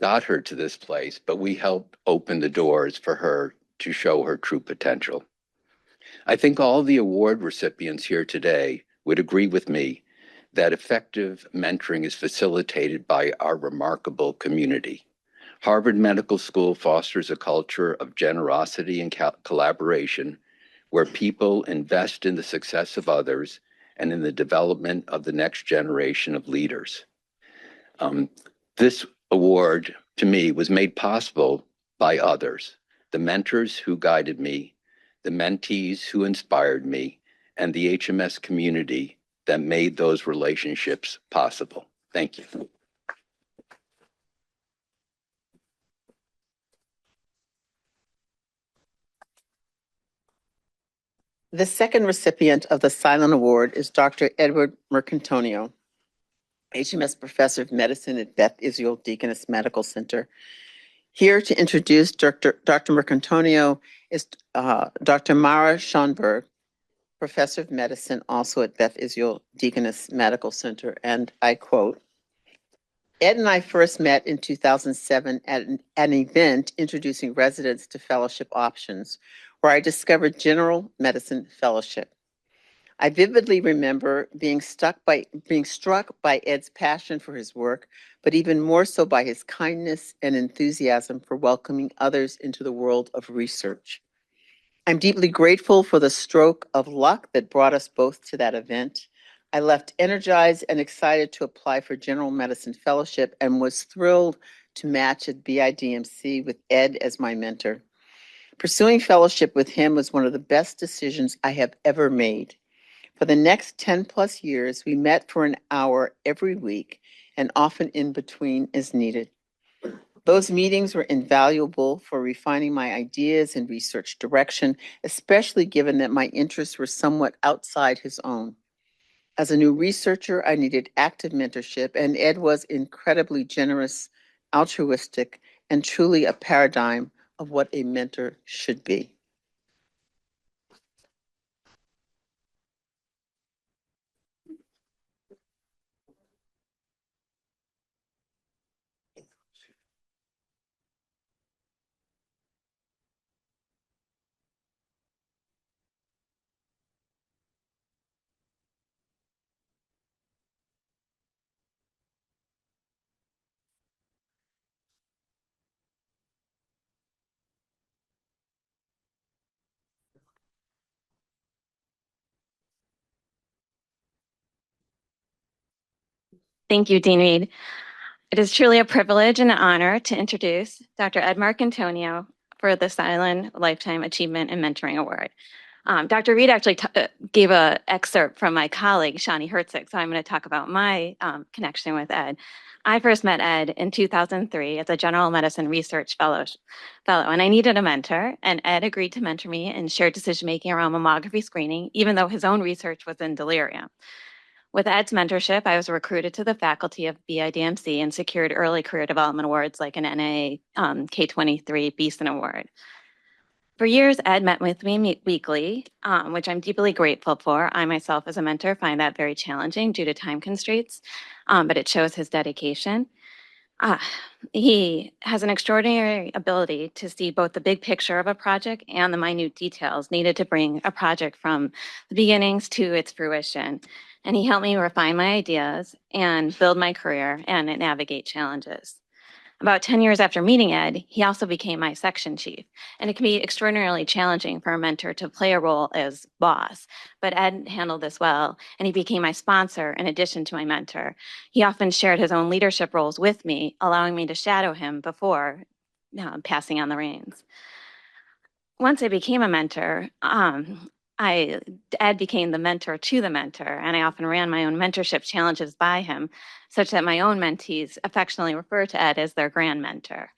got her to this place, but we helped open the doors for her to show her true potential. I think all the award recipients here today would agree with me that effective mentoring is facilitated by our remarkable community. Harvard Medical School fosters a culture of generosity and collaboration where people invest in the success of others and in the development of the next generation of leaders. This award, to me, was made possible by others, the mentors who guided me, the mentees who inspired me, and the HMS community that made those relationships possible. Thank you. The second recipient of the Silent Award is Dr. Edward Mercantonio, HMS Professor of Medicine at Beth Israel Deaconess Medical Center. Here to introduce Dr. Mercantonio is Dr. Mara Schoenberg, Professor of Medicine, also at Beth Israel Deaconess Medical Center. And I quote, Ed and I first met in 2007 at an event introducing residents to fellowship options, where I discovered general medicine fellowship. I vividly remember being struck by Ed's passion for his work, but even more so by his kindness and enthusiasm for welcoming others into the world of research. I'm deeply grateful for the stroke of luck that brought us both to that event. I left energized and excited to apply for general medicine fellowship and was thrilled to match at BIDMC with Ed as my mentor. Pursuing fellowship with him was one of the best decisions I have ever made. For the next 10 plus years, we met for an hour every week and often in between as needed. Those meetings were invaluable for refining my ideas and research direction, especially given that my interests were somewhat outside his own. As a new researcher, I needed active mentorship, and Ed was incredibly generous, altruistic, and truly a paradigm of what a mentor should be. Thank you, Dean Reed. It is truly a privilege and an honor to introduce Dr. Ed Marcantonio for the Silent Lifetime Achievement and Mentoring Award. Dr. Reed actually gave an excerpt from my colleague, Shani Herzig, so I'm going to talk about my connection with Ed. I first met Ed in 2003 as a general medicine research fellow, and I needed a mentor, and Ed agreed to mentor me in shared decision-making around mammography screening, even though his own research was in delirium. With Ed's mentorship, I was recruited to the faculty of BIDMC and secured early career development awards like an NA K23 Beeson Award. For years, Ed met with me weekly, which I'm deeply grateful for. I myself, as a mentor, find that very challenging due to time constraints, but it shows his dedication. He has an extraordinary ability to see both the big picture of a project and the minute details needed to bring a project from the beginnings to its fruition. And he helped me refine my ideas and build my career and navigate challenges. About 10 years after meeting Ed, he also became my section chief. And it can be extraordinarily challenging for a mentor to play a role as boss. But Ed handled this well, and he became my sponsor in addition to my mentor. He often shared his own leadership roles with me, allowing me to shadow him before passing on the reins. Once I became a mentor, Ed became the mentor to the mentor, and I often ran my own mentorship challenges by him, such that my own mentees affectionately refer to Ed as their grand mentor.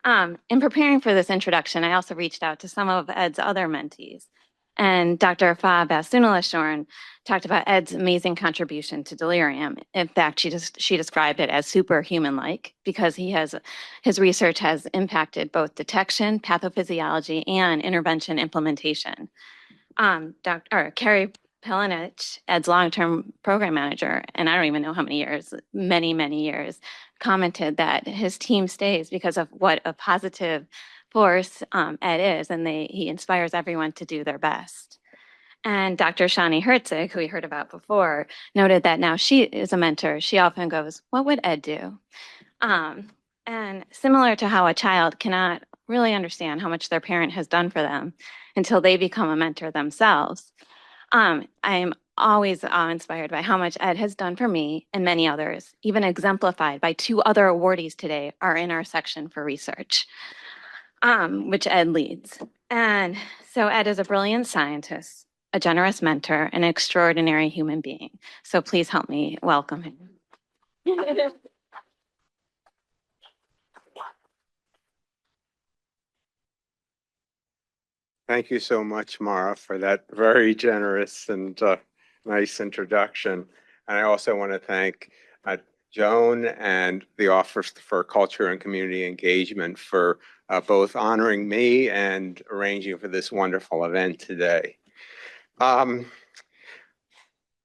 In preparing for this introduction, I also reached out to some of Ed's other mentees. And Dr. Afa Basunalashorn talked about Ed's amazing contribution to delirium. In fact, she described it as superhuman-like because his research has impacted both detection, pathophysiology, and intervention implementation. Carrie Pelinich, Ed's long-term program manager, and I don't even know how many years, many years, commented that his team stays because of what a positive force Ed is, and he inspires everyone to do their best. And Dr. Shani Herzig, who we heard about before, noted that now she is a mentor. She often goes, "What would Ed do?" And similar to how a child cannot really understand how much their parent has done for them until they become a mentor themselves, I'm always inspired by how much Ed has done for me and many others, even exemplified by 2 other awardees today are in our section for research, which Ed leads. And so Ed is a brilliant scientist, a generous mentor, an extraordinary human being. So please help me welcome him. Thank you so much, Mara, for that very generous and nice introduction. And I also want to thank Joan and the Office for Culture and Community Engagement for both honoring me and arranging for this wonderful event today. I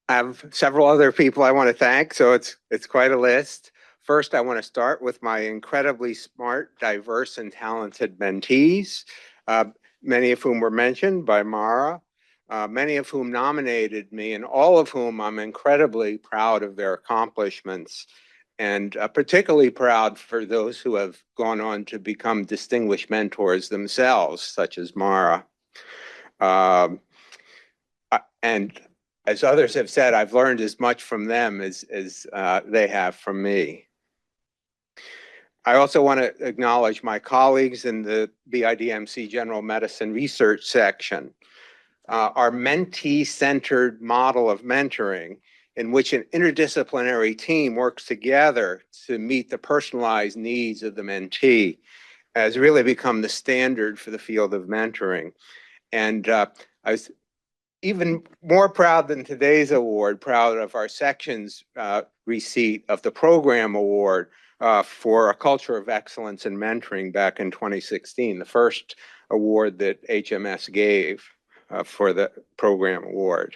have several other people I want to thank, so it's quite a list. First, I want to start with my incredibly smart, diverse, and talented mentees. Many of whom were mentioned by Mara, many of whom nominated me, and all of whom I'm incredibly proud of their accomplishments, and particularly proud for those who have gone on to become distinguished mentors themselves, such as Mara. And as others have said, I've learned as much from them as they have from me. I also want to acknowledge my colleagues in the BIDMC General Medicine Research Section. Our mentee-centered model of mentoring, in which an interdisciplinary team works together to meet the personalized needs of the mentee, has really become the standard for the field of mentoring. And I was even more proud than today's award, proud of our section's receipt of the program award for a culture of excellence in mentoring back in 2016, the first award that HMS gave for the program award.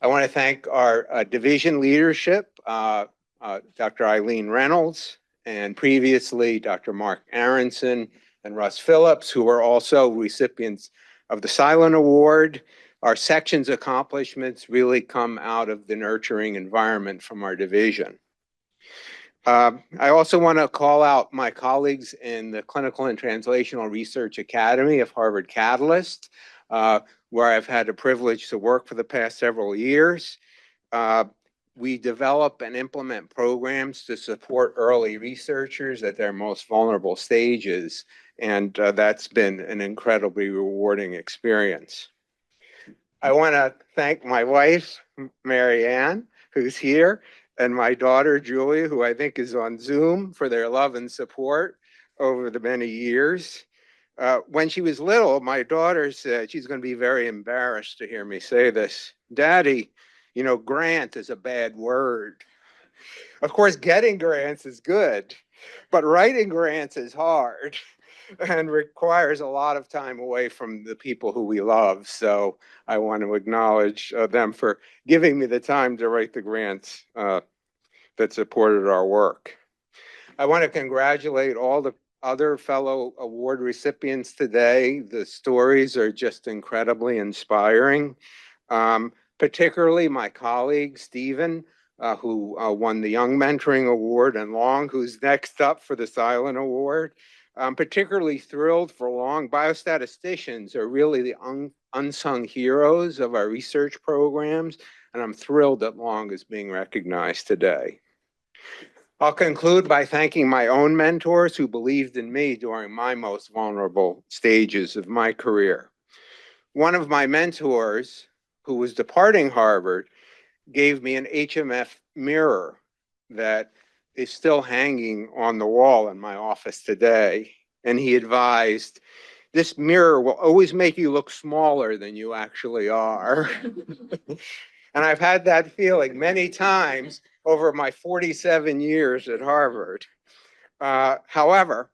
I want to thank our division leadership, Dr. Eileen Reynolds, and previously Dr. Mark Aronson and Russ Phillips, who were also recipients of the Silent Award. Our section's accomplishments really come out of the nurturing environment from our division. I also want to call out my colleagues in the Clinical and Translational Research Academy of Harvard Catalyst, where I've had the privilege to work for the past several years. We develop and implement programs to support early researchers at their most vulnerable stages, and that's been an incredibly rewarding experience. I want to thank my wife, Mary Ann, who's here, and my daughter, Julia, who I think is on Zoom, for their love and support over the many years. When she was little, my daughter said, she's going to be very embarrassed to hear me say this, "Daddy, you know, grant is a bad word." Of course, getting grants is good, but writing grants is hard and requires a lot of time away from the people who we love. So I want to acknowledge them for giving me the time to write the grants that supported our work. I want to congratulate all the other fellow award recipients today. The stories are just incredibly inspiring. Particularly my colleague, Stephen, who won the Young Mentoring Award, and Long, who's next up for the Silent Award. I'm particularly thrilled for Long. Biostatisticians are really the unsung heroes of our research programs, and I'm thrilled that Long is being recognized today. I'll conclude by thanking my own mentors who believed in me during my most vulnerable stages of my career. One of my mentors, who was departing Harvard, gave me an HMF mirror that is still hanging on the wall in my office today. And he advised, "This mirror will always make you look smaller than you actually are." And I've had that feeling many times over my 47 years at Harvard. However,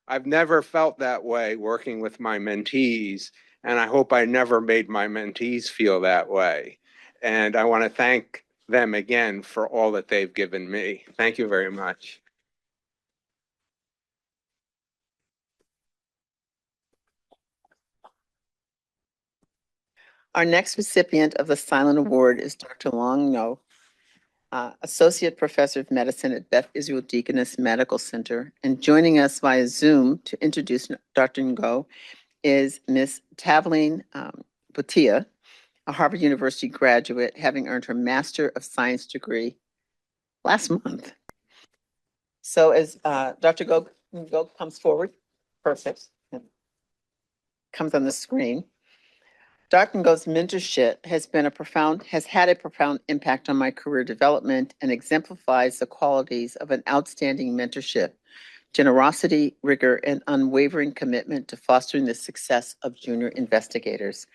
I've never felt that way working with my mentees, and I hope I never made my mentees feel that way. And I want to thank them again for all that they've given me. Thank you very much. Our next recipient of the Silent Award is Dr. Long Ngo, Associate Professor of Medicine at Beth Israel Deaconess Medical Center. And joining us via Zoom to introduce Dr. Ngo is Ms. Tavleen Bhutia, a Harvard University graduate, having earned her Master of Science degree last month. So as Dr. Ngo comes forward, perfect, comes on the screen. Dr. Ngo's mentorship has had a profound impact on my career development and exemplifies the qualities of an outstanding mentorship: generosity, rigor, and unwavering commitment to fostering the success of junior investigators.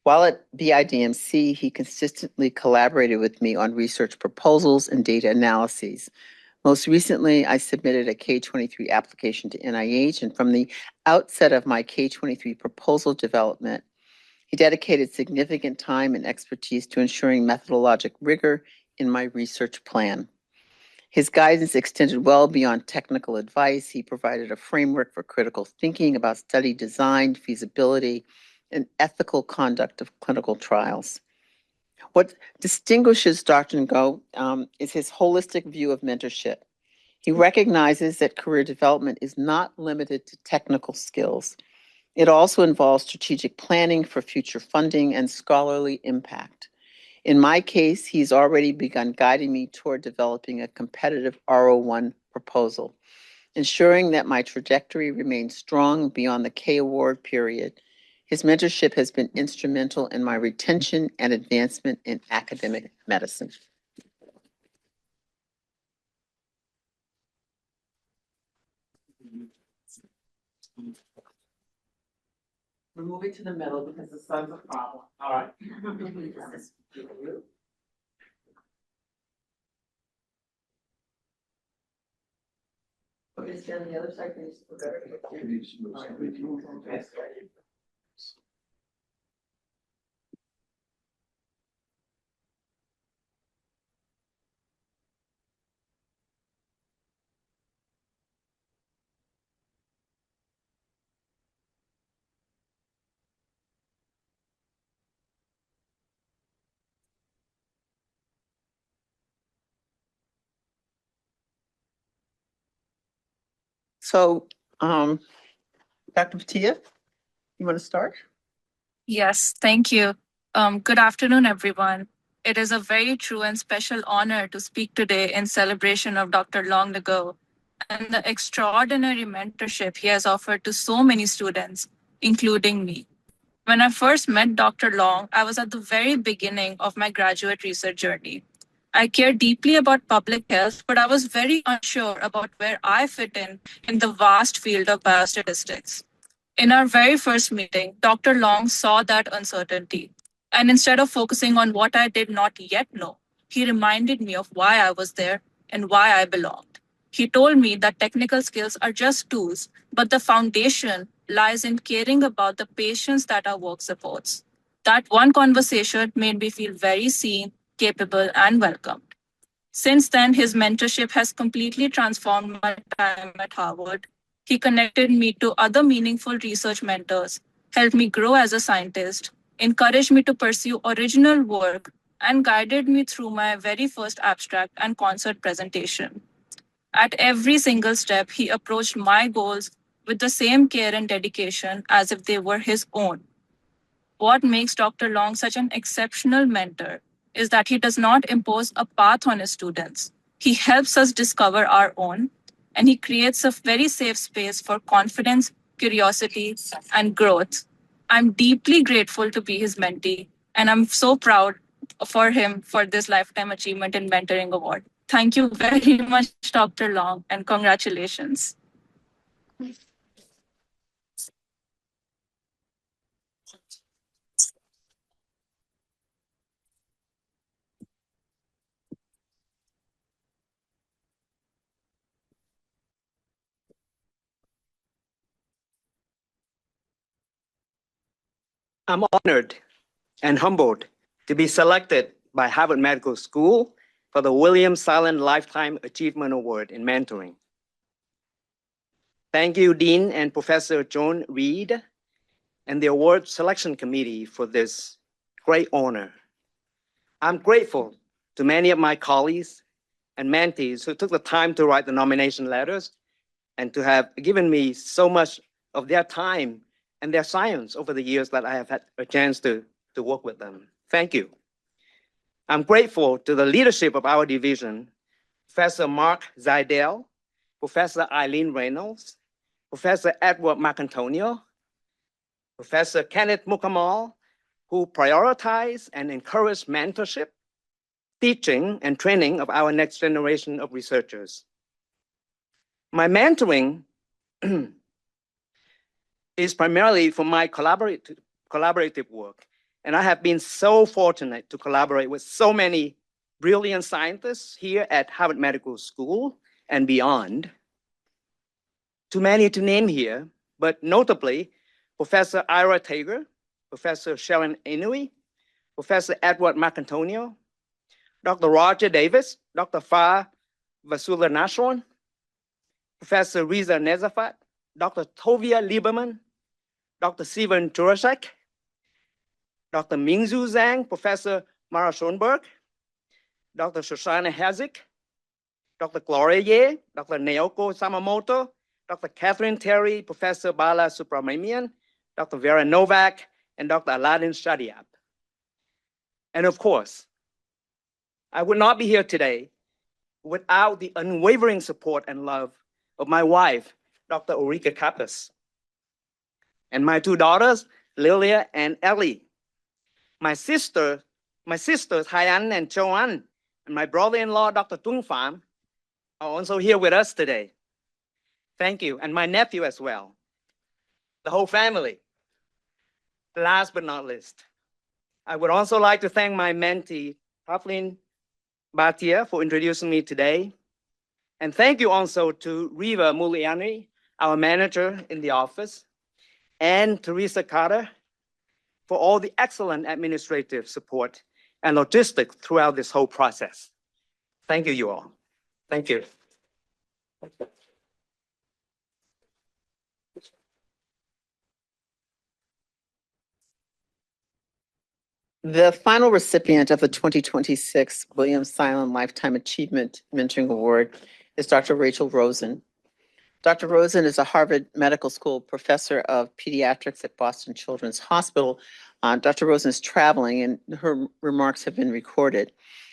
While at BIDMC, he consistently collaborated with me on research proposals and data analyses. Most recently, I submitted a K-23 application to NIH, and from the outset of my K-23 proposal development, he dedicated significant time and expertise to ensuring methodologic rigor in my research plan. His guidance extended well beyond technical advice. He provided a framework for critical thinking about study design, feasibility, and ethical conduct of clinical trials. What distinguishes Dr. Ngo is his holistic view of mentorship. He recognizes that career development is not limited to technical skills. It also involves strategic planning for future funding and scholarly impact. In my case, he's already begun guiding me toward developing a competitive R01 proposal. ensuring that my trajectory remains strong beyond the K Award period. His mentorship has been instrumental in my retention and advancement in academic medicine. We're moving to the middle because the sun's a problem. All right. Okay, stand on the other side, please. Okay. So, Dr. Patia, you want to start? Yes, thank you. Good afternoon, everyone. It is a very true and special honor to speak today in celebration of Dr. Long Ago and the extraordinary mentorship he has offered to so many students, including me. When I first met Dr. Long, I was at the very beginning of my graduate research journey. I care deeply about public health, but I was very unsure about where I fit in the vast field of biostatistics. In our very first meeting, Dr. Long saw that uncertainty. And instead of focusing on what I did not yet know, he reminded me of why I was there and why I belonged. He told me that technical skills are just tools, but the foundation lies in caring about the patients that our work supports. That one conversation made me feel very seen, capable, and welcomed. Since then, his mentorship has completely transformed my time at Harvard. He connected me to other meaningful research mentors, helped me grow as a scientist, encouraged me to pursue original work, and guided me through my very first abstract and concert presentation. At every single step, he approached my goals with the same care and dedication as if they were his own. What makes Dr. Long such an exceptional mentor is that he does not impose a path on his students. He helps us discover our own, and he creates a very safe space for confidence, curiosity, and growth. I'm deeply grateful to be his mentee, and I'm so proud for him for this Lifetime Achievement in Mentoring Award. Thank you very much, Dr. Long, and congratulations. I'm honored and humbled to be selected by Harvard Medical School for the William Silent Lifetime Achievement Award in Mentoring. Thank you, Dean and Professor Joan Reed and the award selection committee for this great honor. I'm grateful to many of my colleagues and mentees who took the time to write the nomination letters and to have given me so much of their time and their science over the years that I have had a chance to work with them. Thank you. I'm grateful to the leadership of our division, Professor Mark Zidell, Professor Eileen Reynolds, Professor Edward Marcantonio, Professor Kenneth Mukamal, who prioritize and encourage mentorship, teaching, and training of our next generation of researchers. My mentoring is primarily for my collaborative work, and I have been so fortunate to collaborate with so many brilliant scientists here at Harvard Medical School and beyond. Too many to name here, but notably Professor Ira Tager, Professor Sharon Inouye, Professor Edward Marcantonio, Dr. Roger Davis, Dr. Fah Vasulanashwan, Professor Riza Nezafat, Dr. Tovia Lieberman, Dr. Steven Jurasek, Dr. Mingzu Zhang, Professor Mara Schoenberg, Dr. Shoshana Hazik, Dr. Gloria Ye, Dr. Naoko Samamoto, Dr. Catherine Terry, Professor Bala Subramanian, Dr. Vera Novak, and Dr. Aladdin Shadiab. And of course, I would not be here today without the unwavering support and love of my wife, Dr. Ulrika Kappes, and my two daughters, Lilia and Ellie. My sisters, Haiyan and Joanne, and my brother-in-law, Dr. Tung Pham, are also here with us today. Thank you, and my nephew as well, the whole family. Last but not least, I would also like to thank my mentee, Kathleen Bhatia, for introducing me today. And thank you also to Riva Muliani, our manager in the office, and Teresa Carter for all the excellent administrative support and logistics throughout this whole process. Thank you all. Thank you. The final recipient of the 2026 William Simon Lifetime Achievement Mentoring Award is Dr. Rachel Rosen. Dr. Rosen is a Harvard Medical School professor of pediatrics at Boston Children's Hospital. Dr. Rosen is traveling and her remarks have been recorded.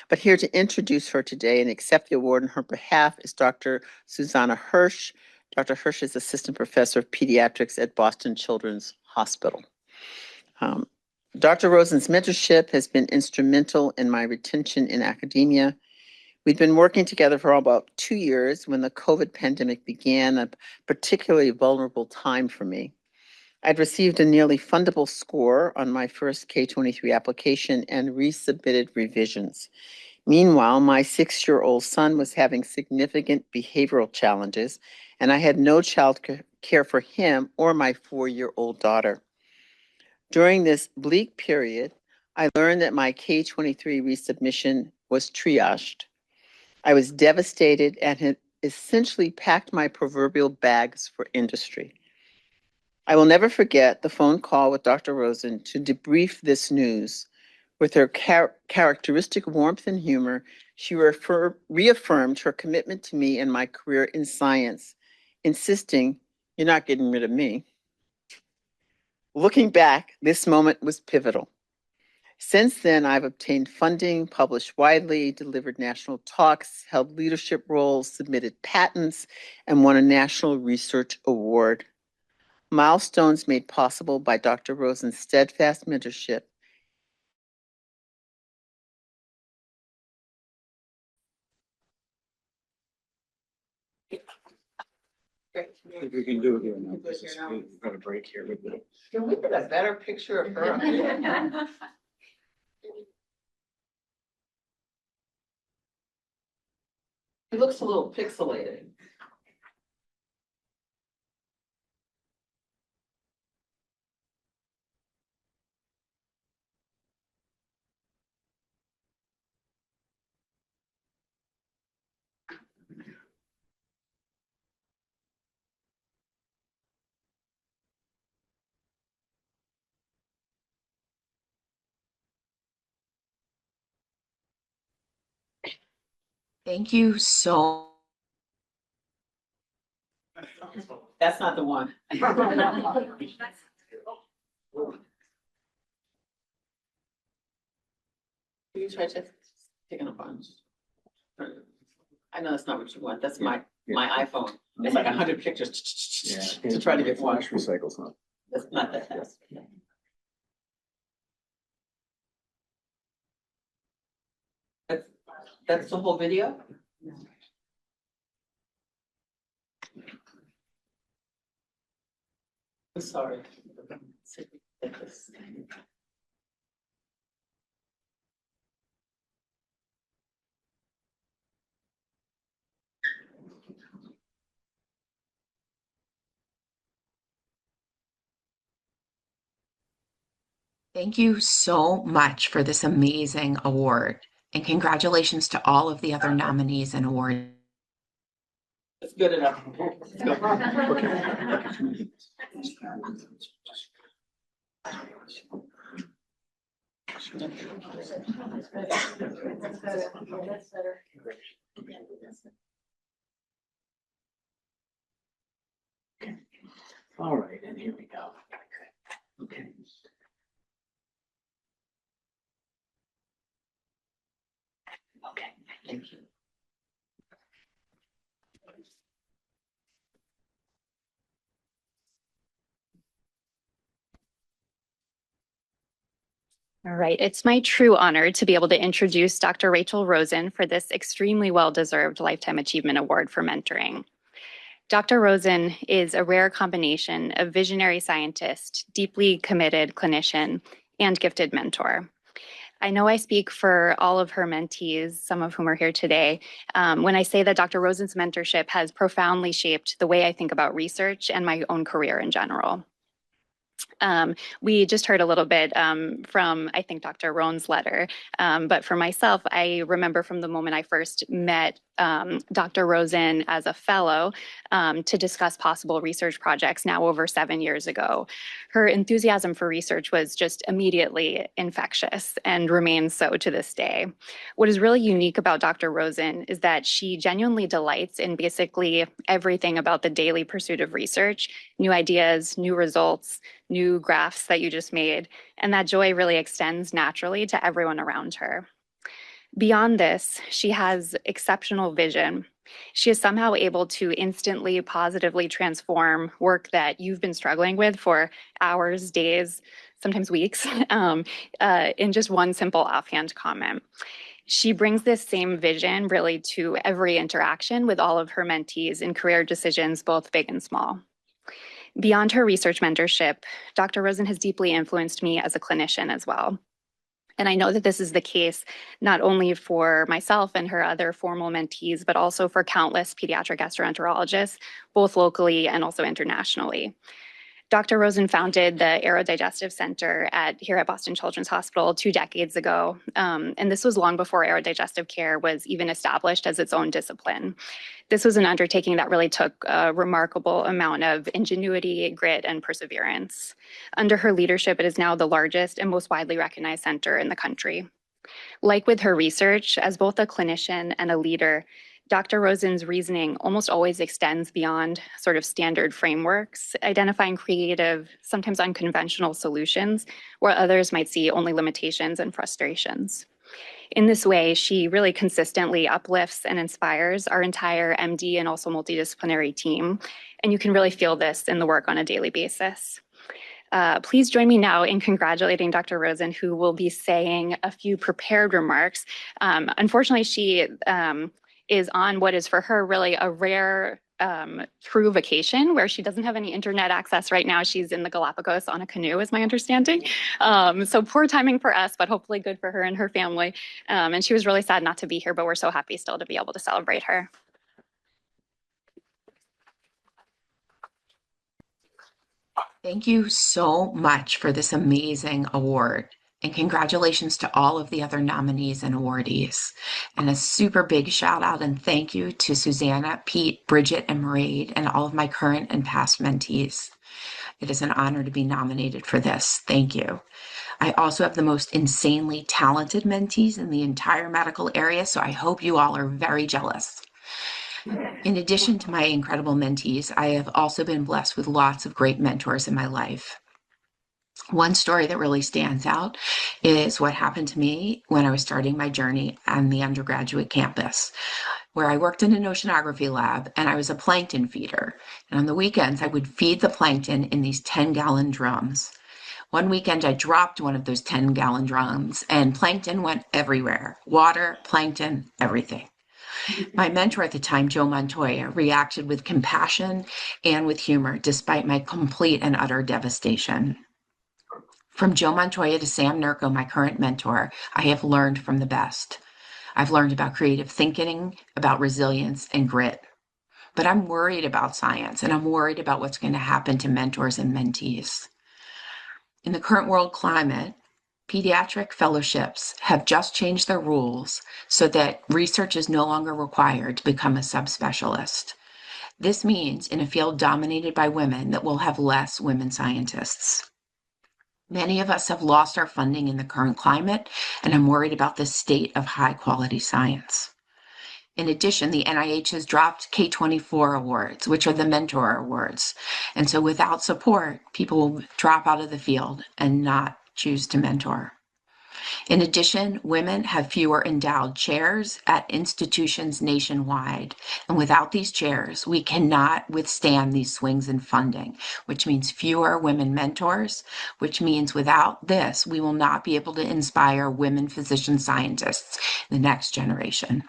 But here to introduce her today and accept the award on her behalf is Dr. Susanna Hirsch. Dr. Hirsch is assistant professor of pediatrics at Boston Children's Hospital. Dr. Rosen's mentorship has been instrumental in my retention in academia. We'd been working together for about 2 years when the COVID pandemic began, a particularly vulnerable time for me. I'd received a nearly fundable score on my first K-23 application and resubmitted revisions. Meanwhile, my 6-year-old son was having significant behavioral challenges, and I had no child care for him or my 4-year-old daughter. During this bleak period, I learned that my K-23 resubmission was triaged. I was devastated and had essentially packed my proverbial bags for industry. I will never forget the phone call with Dr. Rosen to debrief this news. With her characteristic warmth and humor, she reaffirmed her commitment to me and my career in science, insisting, "You're not getting rid of me." Looking back, this moment was pivotal. Since then, I've obtained funding, published widely, delivered national talks, held leadership roles, submitted patents, and won a national research award. Milestones made possible by Dr. Rosen's steadfast mentorship. I think we can do it here now. We've got a break here. Can we get a better picture of her? It looks a little pixelated. Thank you so. That's not the one. You try to take on a bunch. I know that's not what you want. That's my iPhone. It's like 100 pictures to try to get one. Flash recycles, not. That's not that fast. That's the whole video? I'm sorry. Thank you so much for this amazing award. And congratulations to all of the other nominees and awards. It's good enough. Let's go. All right, and here we go. Okay. Okay, thank you. All right, it's my true honor to be able to introduce Dr. Rachel Rosen for this extremely well-deserved Lifetime Achievement Award for mentoring. Dr. Rosen is a rare combination of visionary scientist, deeply committed clinician, and gifted mentor. I know I speak for all of her mentees, some of whom are here today, when I say that Dr. Rosen's mentorship has profoundly shaped the way I think about research and my own career in general. We just heard a little bit from, I think, Dr. Rohn's letter, but for myself, I remember from the moment I first met Dr. Rosen as a fellow to discuss possible research projects now over 7 years ago. Her enthusiasm for research was just immediately infectious and remains so to this day. What is really unique about Dr. Rosen is that she genuinely delights in basically everything about the daily pursuit of research, new ideas, new results, new graphs that you just made, and that joy really extends naturally to everyone around her. Beyond this, she has exceptional vision. She is somehow able to instantly, positively transform work that you've been struggling with for hours, days, sometimes weeks, in just one simple offhand comment. She brings this same vision really to every interaction with all of her mentees in career decisions, both big and small. Beyond her research mentorship, Dr. Rosen has deeply influenced me as a clinician as well. And I know that this is the case not only for myself and her other formal mentees, but also for countless pediatric gastroenterologists, both locally and also internationally. Dr. Rosen founded the Aerodigestive Center here at Boston Children's Hospital 2 decades ago. And this was long before aerodigestive care was even established as its own discipline. This was an undertaking that really took a remarkable amount of ingenuity, grit, and perseverance. Under her leadership, it is now the largest and most widely recognized center in the country. Like with her research, as both a clinician and a leader, Dr. Rosen's reasoning almost always extends beyond sort of standard frameworks, identifying creative, sometimes unconventional solutions where others might see only limitations and frustrations. In this way, she really consistently uplifts and inspires our entire MD and also multidisciplinary team, and you can really feel this in the work on a daily basis. Please join me now in congratulating Dr. Rosen, who will be saying a few prepared remarks. Unfortunately, she is on what is for her really a rare true vacation where she doesn't have any internet access right now. She's in the Galapagos on a canoe, is my understanding. So poor timing for us, but hopefully good for her and her family. And she was really sad not to be here, but we're so happy still to be able to celebrate her. Thank you so much for this amazing award. And congratulations to all of the other nominees and awardees. And a super big shout out and thank you to Susanna, Pete, Bridget, and Mairead, and all of my current and past mentees. It is an honor to be nominated for this. Thank you. I also have the most insanely talented mentees in the entire medical area, so I hope you all are very jealous. In addition to my incredible mentees, I have also been blessed with lots of great mentors in my life. One story that really stands out is what happened to me when I was starting my journey on the undergraduate campus, where I worked in an oceanography lab and I was a plankton feeder. And on the weekends, I would feed the plankton in these 10-gallon drums. One weekend, I dropped one of those 10-gallon drums and plankton went everywhere. Water, plankton, everything. My mentor at the time, Joe Montoya, reacted with compassion and with humor, despite my complete and utter devastation. From Joe Montoya to Sam Nurko, my current mentor, I have learned from the best. I've learned about creative thinking, about resilience and grit. But I'm worried about science, and I'm worried about what's going to happen to mentors and mentees. In the current world climate, pediatric fellowships have just changed their rules so that research is no longer required to become a subspecialist. This means in a field dominated by women that we'll have less women scientists. Many of us have lost our funding in the current climate, and I'm worried about the state of high-quality science. In addition, the NIH has dropped K24 awards, which are the mentor awards. And so without support, people will drop out of the field and not choose to mentor. In addition, women have fewer endowed chairs at institutions nationwide. And without these chairs, we cannot withstand these swings in funding, which means fewer women mentors, which means without this, we will not be able to inspire women physician scientists, the next generation.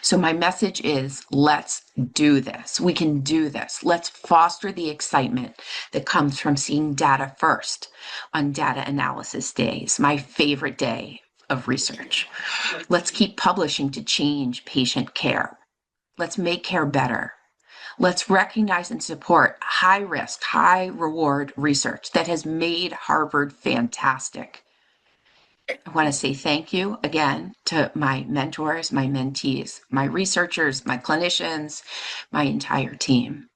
So my message is, let's do this. We can do this. Let's foster the excitement that comes from seeing data first on data analysis days, my favorite day of research. Let's keep publishing to change patient care. Let's make care better. Let's recognize and support high risk, high reward research that has made Harvard fantastic. I want to say thank you again to my mentors, my mentees, my researchers, my clinicians, my entire team.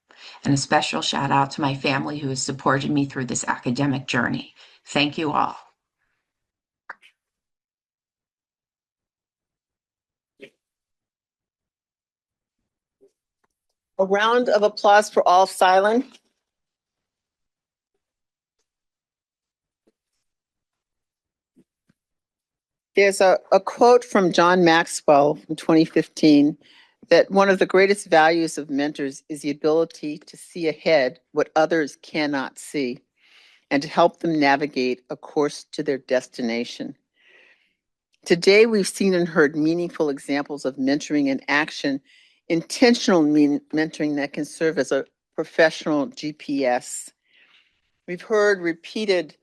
And a special shout out to my family who has supported me through this academic journey. Thank you all. A round of applause for all silent. There's a quote from John Maxwell from 2015 that one of the greatest values of mentors is the ability to see ahead what others cannot see and to help them navigate a course to their destination. Today, we've seen and heard meaningful examples of mentoring in action, intentional mentoring that can serve as a professional GPS. We've heard repeated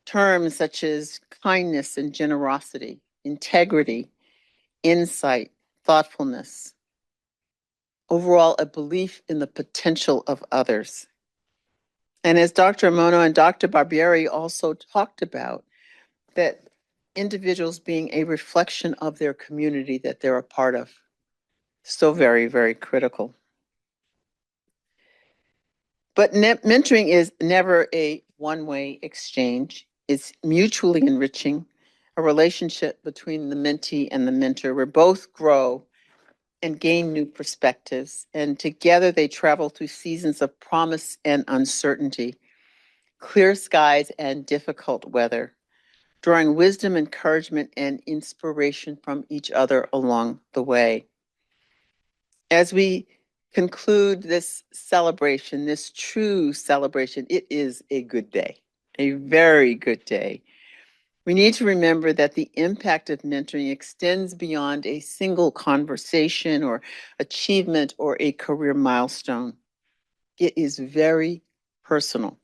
terms such as kindness and generosity, integrity, insight, thoughtfulness. Overall, a belief in the potential of others. And as Dr. Amono and Dr. Barbieri also talked about, that individuals being a reflection of their community that they're a part of. So very, very critical. But mentoring is never a one-way exchange. It's mutually enriching, a relationship between the mentee and the mentor where both grow and gain new perspectives. And together they travel through seasons of promise and uncertainty, clear skies and difficult weather, drawing wisdom, encouragement, and inspiration from each other along the way. As we conclude this celebration, this true celebration, it is a good day, a very good day. We need to remember that the impact of mentoring extends beyond a single conversation or achievement or a career milestone. It is very personal.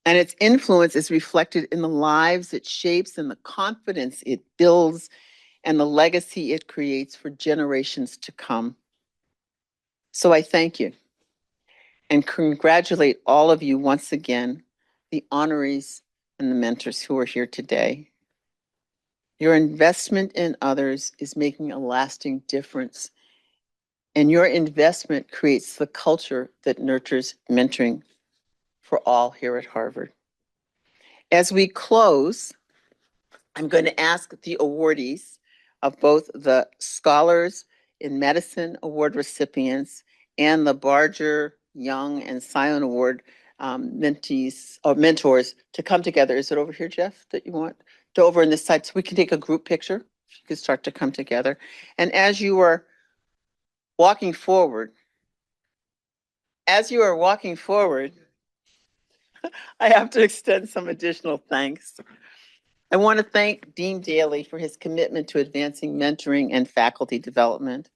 And its influence is reflected in the lives it shapes and the confidence it builds and the legacy it creates for generations to come. So I thank you and congratulate all of you once again, the honorees and the mentors who are here today. Your investment in others is making a lasting difference, and your investment creates the culture that nurtures mentoring for all here at Harvard. As we close, I'm going to ask the awardees of both the Scholars in Medicine Award recipients and the Barger, Young, and Scion Award mentees or mentors to come together. Is it over here, Jeff, that you want to over on this side so we can take a group picture? You can start to come together. And as you are walking forward, I have to extend some additional thanks. I want to thank Dean Daly for his commitment to advancing mentoring and faculty development.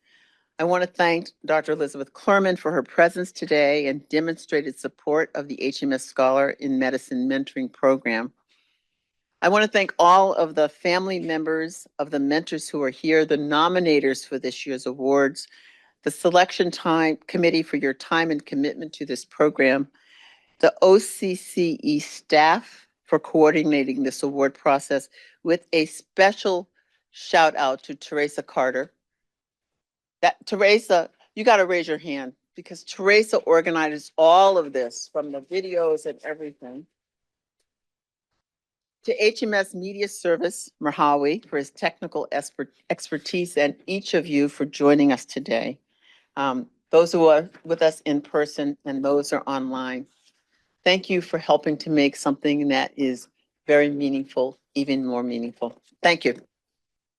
I want to thank Dr. Elizabeth Klerman for her presence today and demonstrated support of the HMS Scholar in Medicine mentoring program. I want to thank all of the family members of the mentors who are here, the nominators for this year's awards, the selection committee for your time and commitment to this program, the OCCE staff for coordinating this award process, with a special shout out to Teresa Carter. Teresa, you got to raise your hand because Teresa organizes all of this from the videos and everything. To HMS Media Service, Merhawi, for his technical expertise, and each of you for joining us today. Those who are with us in person and those who are online. Thank you for helping to make something that is very meaningful even more meaningful. Thank you.